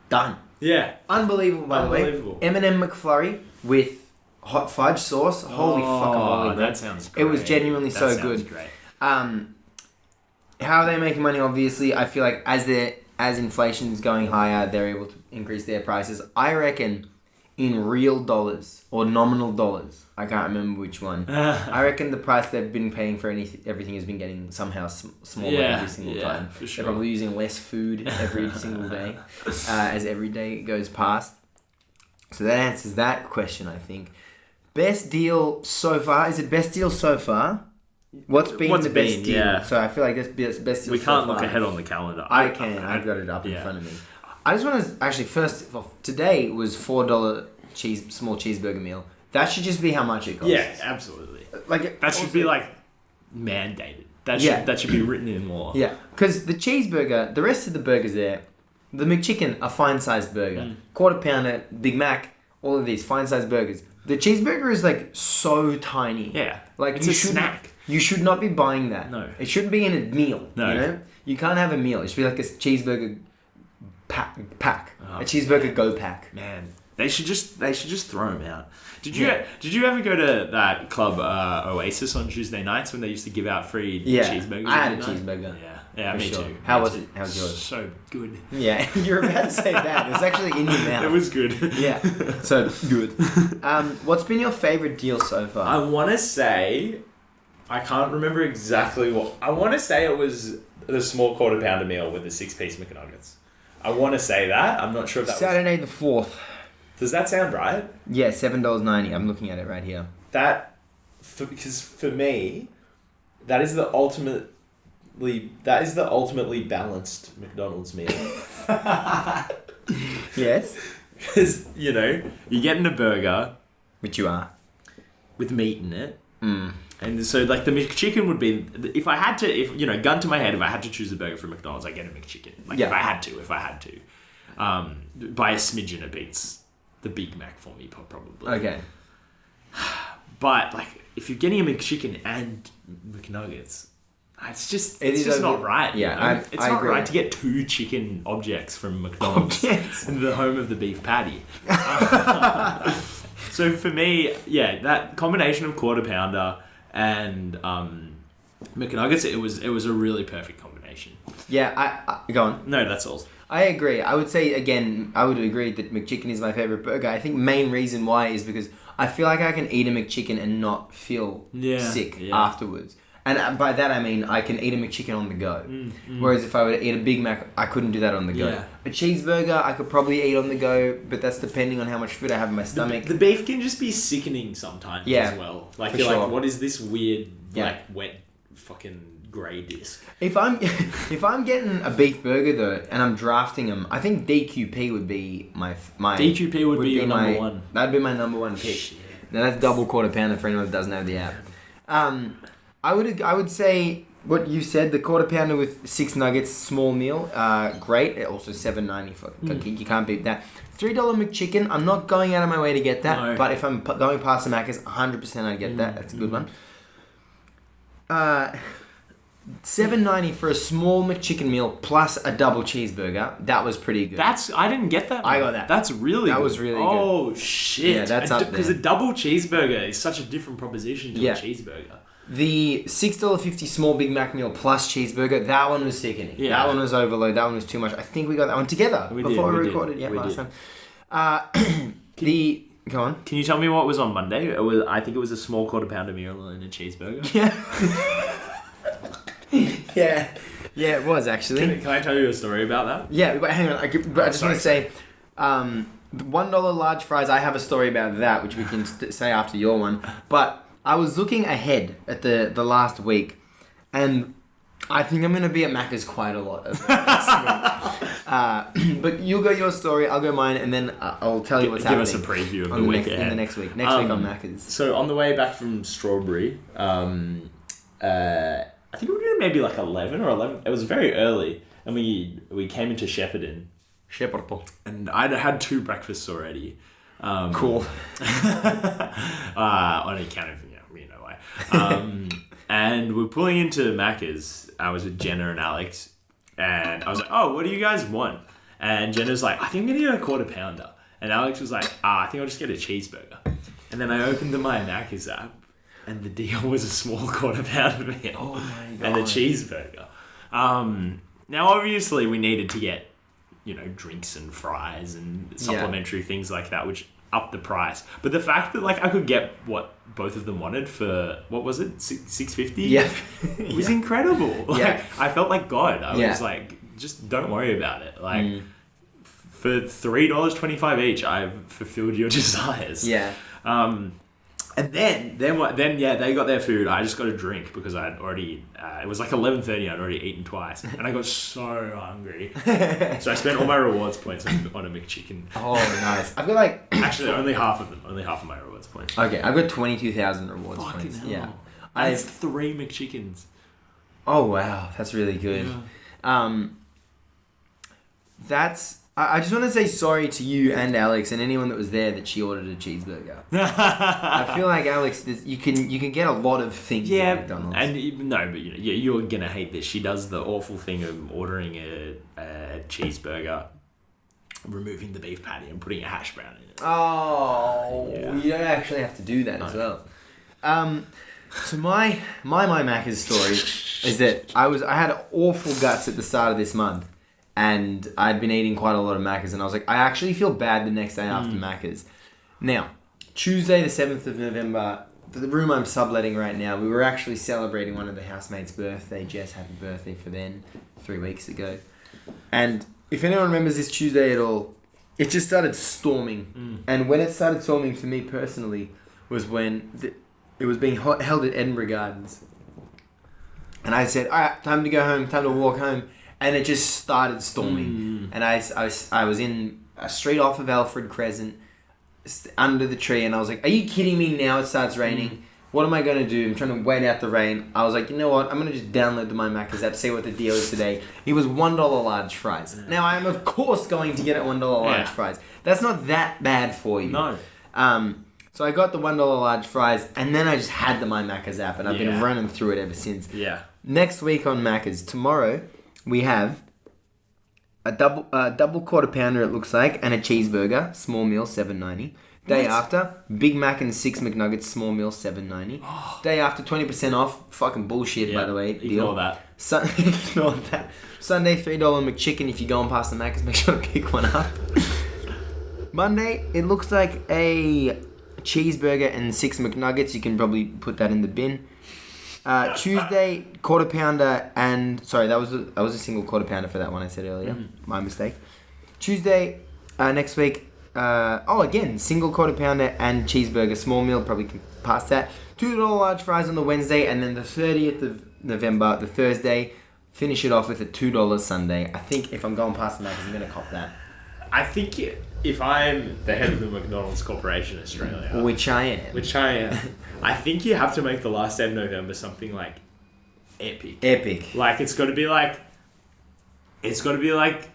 Done. Yeah. Unbelievable, by the way. M&M McFlurry with hot fudge sauce. Holy fucking moly, bro. That sounds great. It was genuinely so good. Great. How are they making money? Obviously, I feel like as inflation is going higher, they're able to increase their prices. I reckon in real dollars or nominal dollars, I can't remember which one. I reckon the price they've been paying for everything has been getting somehow smaller every single time. For sure. They're probably using less food every single day as every day goes past. So that answers that question, I think. Best deal so far? Is it best deal so far? What's the best deal? Yeah. So I feel like that's best deal We so can't far. look ahead on the calendar. I've got it up in front of me. I just want to actually first off, today was $4 small cheeseburger meal. That should just be how much it costs. Yeah, absolutely. Like That should be like mandated. That should be written in law. Yeah, because the cheeseburger, the rest of the burgers there, the McChicken, a fine-sized burger, quarter pounder, Big Mac, all of these fine-sized burgers. The cheeseburger is like so tiny. Yeah, like it's a snack. You should not be buying that. No, it shouldn't be in a meal. No, you know, you can't have a meal. It should be like a cheeseburger pack. A cheeseburger go pack. Man, they should just throw them out. Did you ever go to that club Oasis on Tuesday nights when they used to give out free cheeseburgers? I had a cheeseburger. Yeah, me too. How was it? How was yours? So good. Yeah, you're about to say that. It's actually in your mouth. It was good. Yeah, so good. What's been your favorite deal so far? I want to say, I can't remember exactly what. I want to say it was the small quarter pounder meal with the 6-piece McNuggets. I want to say that. I'm not sure if that Saturday the 4th. Does that sound right? Yeah, $7.90. I'm looking at it right here. Because for me, that is the ultimately balanced McDonald's meal. Yes. Because, you're getting a burger. Which you are. With meat in it. And so, like, the McChicken would be... If I had to... gun to my head, if I had to choose a burger from McDonald's, I'd get a McChicken. Like, if I had to. By a smidgen, it beats the Big Mac for me, probably. Okay. But, like, if you're getting a McChicken and McNuggets... It's just not right. Yeah, it's I not agree. right to get 2 chicken objects from McDonald's, the home of the beef patty. So for me, that combination of quarter pounder and McNuggets, it was a really perfect combination. Yeah, I go on. No, that's all. I agree. I would say again, I would agree that McChicken is my favorite burger. I think main reason why is because I feel like I can eat a McChicken and not feel sick afterwards. And by that I mean I can eat a McChicken on the go. Whereas if I were to eat a Big Mac, I couldn't do that on the go. Yeah. A cheeseburger, I could probably eat on the go, but that's depending on how much food I have in my stomach. The beef can just be sickening sometimes as well. Like, you're like, what is this weird, wet, fucking grey disc? If I'm getting a beef burger though, and I'm drafting them, I think DQP would be my DQP would be your number one. That'd be my number one pick. Shit. Now that's double quarter pounder for anyone that doesn't have the app. I would say what you said, the quarter pounder with 6 nuggets, small meal, great. Also $7.90 you can't beat that. $3 McChicken, I'm not going out of my way to get that, but if I'm going past the Maccas, 100% I'd get that. That's a good one. $7.90 for a small McChicken meal plus a double cheeseburger. That was pretty good. I didn't get that one. I got that. That's really That good. was really good. Oh, shit. Yeah, that's up there. Because a double cheeseburger is such a different proposition to a cheeseburger. The $6.50 small Big Mac meal plus cheeseburger, that one was sickening. Yeah. That one was overload. That one was too much. I think we got that one together before we recorded. Yeah, last time. Go on. Can you tell me what was on Monday? I think it was a small quarter pounder meal and a cheeseburger. Yeah. Yeah, it was actually. Can I tell you a story about that? Yeah, but hang on. I just want to say, the $1 large fries, I have a story about that, which we can say after your one. But I was looking ahead at the last week, and I think I'm going to be at Maccas quite a lot over but you'll go your story, I'll go mine, and then I'll tell you what's happening. Give us a preview of the weekend. In the next week. Next week on Maccas. So on the way back from Strawberry, I think we were doing maybe like 11 or 11. It was very early, and we came into Shepparton. And I'd had 2 breakfasts already. Cool. On account of, you know why. And we're pulling into Maccas. I was with Jenna and Alex, and I was like, "Oh, what do you guys want?" And Jenna's like, I think I'm gonna get a quarter pounder. And Alex was like, I think I'll just get a cheeseburger. And then I opened the MyMaccas app, and the deal was a small quarter pounder meal. Oh my God. And a cheeseburger. Now, obviously, we needed to get, drinks and fries and supplementary things like that, which upped the price. But the fact that, I could get what both of them wanted for, what was it, $6.50? Yeah. It was incredible. I felt like God. I was like, just don't worry about it. For $3.25 each, I've fulfilled your desires. Yeah. And then they got their food. I just got a drink because I'd already, it was 11:30, I'd already eaten twice. And I got so hungry. So I spent all my rewards points on a McChicken. Oh, nice. I've got Actually, only half of them. Only half of my rewards points. Okay, I've got 22,000 rewards points. Hell. Yeah. That's 3 McChickens. Oh, wow. That's really good. Yeah. I just want to say sorry to you and Alex and anyone that was there that she ordered a cheeseburger. I feel like Alex, you can get a lot of things at McDonald's. And but you're gonna hate this. She does the awful thing of ordering a cheeseburger, removing the beef patty and putting a hash brown in it. Oh, you don't actually have to do that as well. So my MyMaccas story is that I had awful guts at the start of this month. And I'd been eating quite a lot of Maccas, and I was like, I actually feel bad the next day after Maccas. Now, Tuesday the 7th of November, the room I'm subletting right now, we were actually celebrating one of the housemates' birthday. Jess, happy birthday for then, 3 weeks ago. And if anyone remembers this Tuesday at all, it just started storming. And when it started storming for me personally was when it was being held at Edinburgh Gardens. And I said, all right, time to go home, time to walk home. And it just started storming. And I was in a street off of Alfred Crescent, under the tree, and I was like, are you kidding me? Now it starts raining. What am I going to do? I'm trying to wait out the rain. I was like, you know what? I'm going to just download the MyMaccas app, see what the deal is today. It was $1 large fries. Now, I am, of course, going to get it $1 large fries. That's not that bad for you. No. So I got the $1 large fries, and then I just had the MyMaccas app, and I've been running through it ever since. Yeah. Next week on Maccas, tomorrow, we have a double quarter pounder, it looks like, and a cheeseburger, small meal, $7.90. Day after, Big Mac and 6 McNuggets, small meal, $7.90. Day after, 20% off, fucking bullshit, by the way. Ignore that. Ignore that. Sunday, $3 McChicken. If you're going past the Maccas, make sure to pick one up. Monday, it looks like a cheeseburger and 6 McNuggets. You can probably put that in the bin. Tuesday, quarter pounder and... Sorry, that was a single quarter pounder for that one I said earlier. My mistake. Tuesday, next week... again, single quarter pounder and cheeseburger, small meal, probably can pass that. $2 large fries on the Wednesday, and then the 30th of November, the Thursday, finish it off with a $2 Sunday. I think if I'm going past the Maccas, I'm going to cop that. I think if I'm the head of the McDonald's Corporation Australia... Which I am. I think you have to make the last day of November something epic. Epic. It's got to be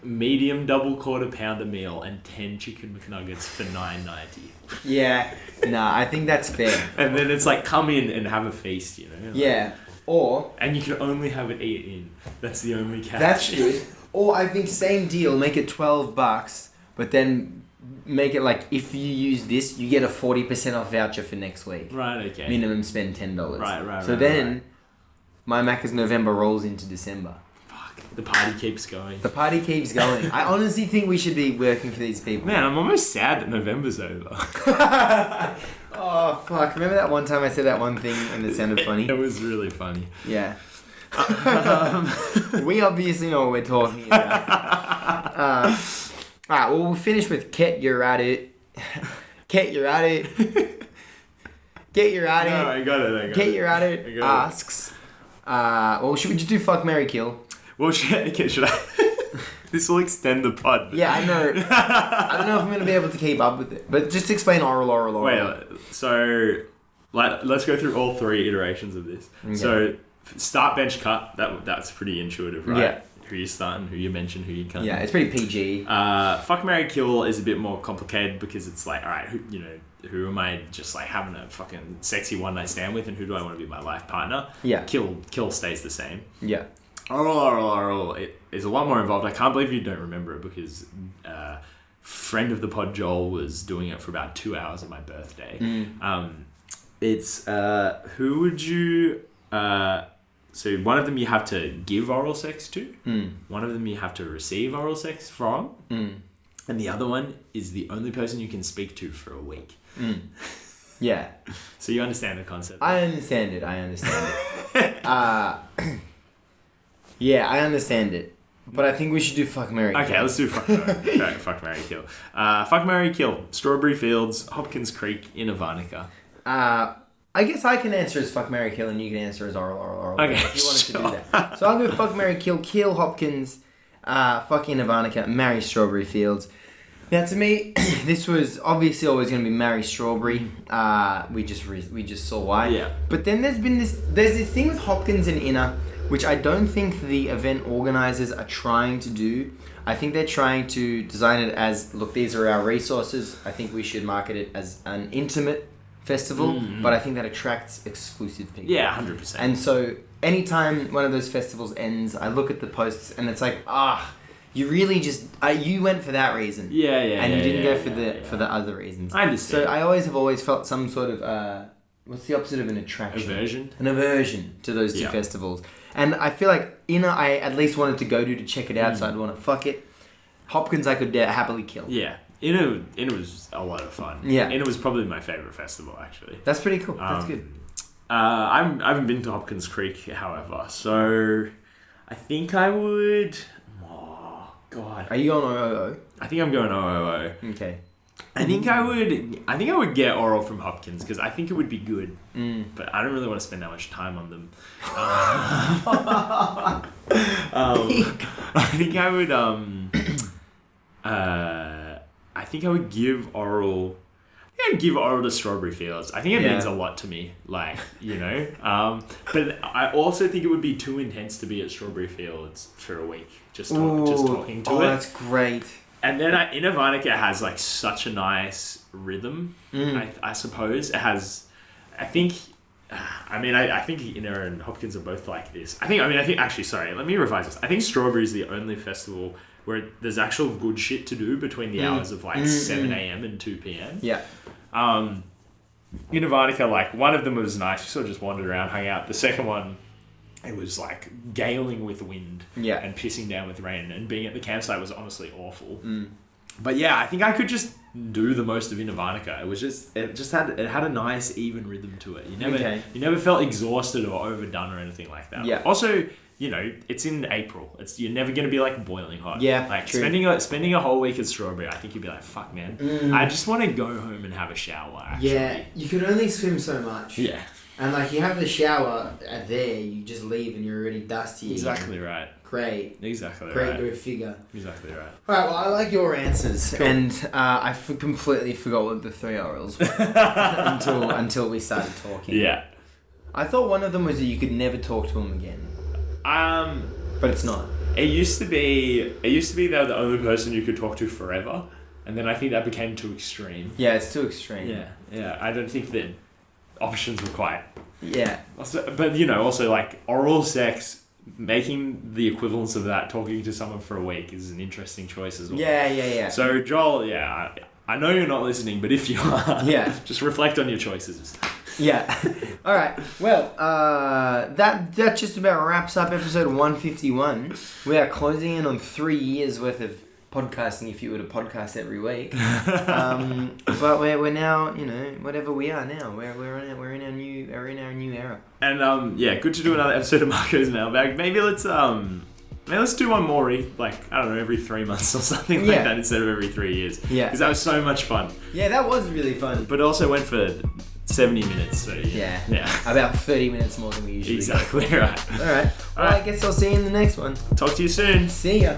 medium double quarter pounder meal and 10 chicken McNuggets for $9.90. Yeah, I think that's fair. And then it's come in and have a feast, Yeah, or... And you can only have it eaten. That's the only catch. That's good. Or I think same deal, make it $12, but then make it if you use this, you get a 40% off voucher for next week. Right, okay. Minimum spend $10. Right. So then, MyMaccas November rolls into December. The party keeps going. I honestly think we should be working for these people. Man, I'm almost sad that November's over. Oh, fuck. Remember that one time I said that one thing and it sounded funny? It was really funny. Yeah. We obviously know what we're talking about. Alright, well, we'll finish with Get Your At It. Get Your At It. Get Your At It. No, I got it. Get Your At It asks, well, should we just do Fuck, Marry, Kill? Well, should I? This will extend the pod. Yeah, I know. I don't know if I'm going to be able to keep up with it. But just explain oral. Wait, so let's go through all 3 iterations of this. Okay. So start, bench, cut. That's pretty intuitive, right? Yeah. Who you starting, who you mention, who you cut. Yeah, it's pretty PG. Fuck, marry, kill is a bit more complicated because it's all right, who am I just having a fucking sexy one night stand with, and who do I want to be my life partner? Yeah. Kill stays the same. Yeah. Oral. It is a lot more involved. I can't believe you don't remember it because friend of the pod Joel was doing it for about 2 hours on my birthday. It's who would you so one of them you have to give oral sex to, one of them you have to receive oral sex from, and the other one is the only person you can speak to for a week. Yeah. So you understand the concept? I understand it. Yeah, I understand it. But I think we should do fuck, marry, kill. Okay, let's do fuck, marry, kill. Fuck, marry, kill. Strawberry Fields, Hopkins Creek, Innervanica. I guess I can answer as fuck, marry, kill, and you can answer as oral. Okay, if you wanted to do that. So I'll go fuck, marry, kill Hopkins, fuck Innervanica, marry Strawberry Fields. Now to me, this was obviously always going to be marry Strawberry. We just saw why. Yeah. But then there's this thing with Hopkins and Inner, which I don't think the event organizers are trying to do. I think they're trying to design it as, look, these are our resources. I think we should market it as an intimate festival, but I think that attracts exclusive people. Yeah, 100%. And so anytime one of those festivals ends, I look at the posts and it's like, you really just you went for that reason. Yeah. And you didn't go for the other reasons. I understand. So I always felt some sort of what's the opposite of an attraction? An aversion to those two festivals. And I feel like Inner I at least wanted to go to check it out, so I'd want to fuck it. Hopkins I could happily kill. Yeah. Inner was a lot of fun. Yeah. Inner was probably my favourite festival, actually. That's pretty cool. That's good. I haven't been to Hopkins Creek, however, so I think I would... Oh, God. Are you going OOO? I think I'm going OOO. Okay. I think I would get oral from Hopkins because I think it would be good, but I don't really want to spend that much time on them. I think I would I think I would give oral. I'd give oral to Strawberry Fields. I think it means a lot to me, like, you know. But I also think it would be too intense to be at Strawberry Fields for a week, just talking to it. Oh, that's great. And then Innervanica has like such a nice rhythm. I suppose it has. I think Inner and Hopkins are both like this. I think actually, sorry, let me revise this. I think Strawberry is the only festival where there's actual good shit to do between the hours of like 7 a.m. and 2 p.m. Yeah. Innervanica, like one of them was nice. We sort of just wandered around, hung out. The second one, it was like galing with wind and pissing down with rain, and being at the campsite was honestly awful. But yeah, I think I could just do the most of Innervanica. It had a nice even rhythm to it. You never felt exhausted or overdone or anything like that. Yeah. Also, you know, it's in April. You're never going to be like boiling hot. Yeah, like true. spending a whole week at Strawberry, I think you'd be like, fuck man, I just want to go home and have a shower. Actually. Yeah, you can only swim so much. Yeah. And like you have the shower there, you just leave and you're already dusty. Exactly right. Great. Exactly right. Great, go figure. Exactly right. Alright, well I like your answers. Cool. And I completely forgot what the three orals were until we started talking. Yeah. I thought one of them was that you could never talk to them again. But it's not. It used to be they were the only person you could talk to forever, and then I think that became too extreme. Yeah, it's too extreme. Yeah. I don't think that options were quite. Yeah. Also, but you know, also like oral sex, making the equivalence of that, talking to someone for a week, is an interesting choice as well. Yeah. So Joel, I know you're not listening, but if you are, just reflect on your choices. Yeah. All right. Well, that just about wraps up episode 151. We are closing in on 3 years worth of podcasting if you were to podcast every week. But we're now, you know, whatever we are now, we're in our new era. And good to do another episode of Marco's Mailbag. Maybe let's do one more, every 3 months or something like that instead of every 3 years. Yeah. Because that was so much fun. Yeah, that was really fun. But also went for 70 minutes, so yeah. About 30 minutes more than we usually Exactly right. All right. Well, I guess I'll see you in the next one. Talk to you soon. See ya.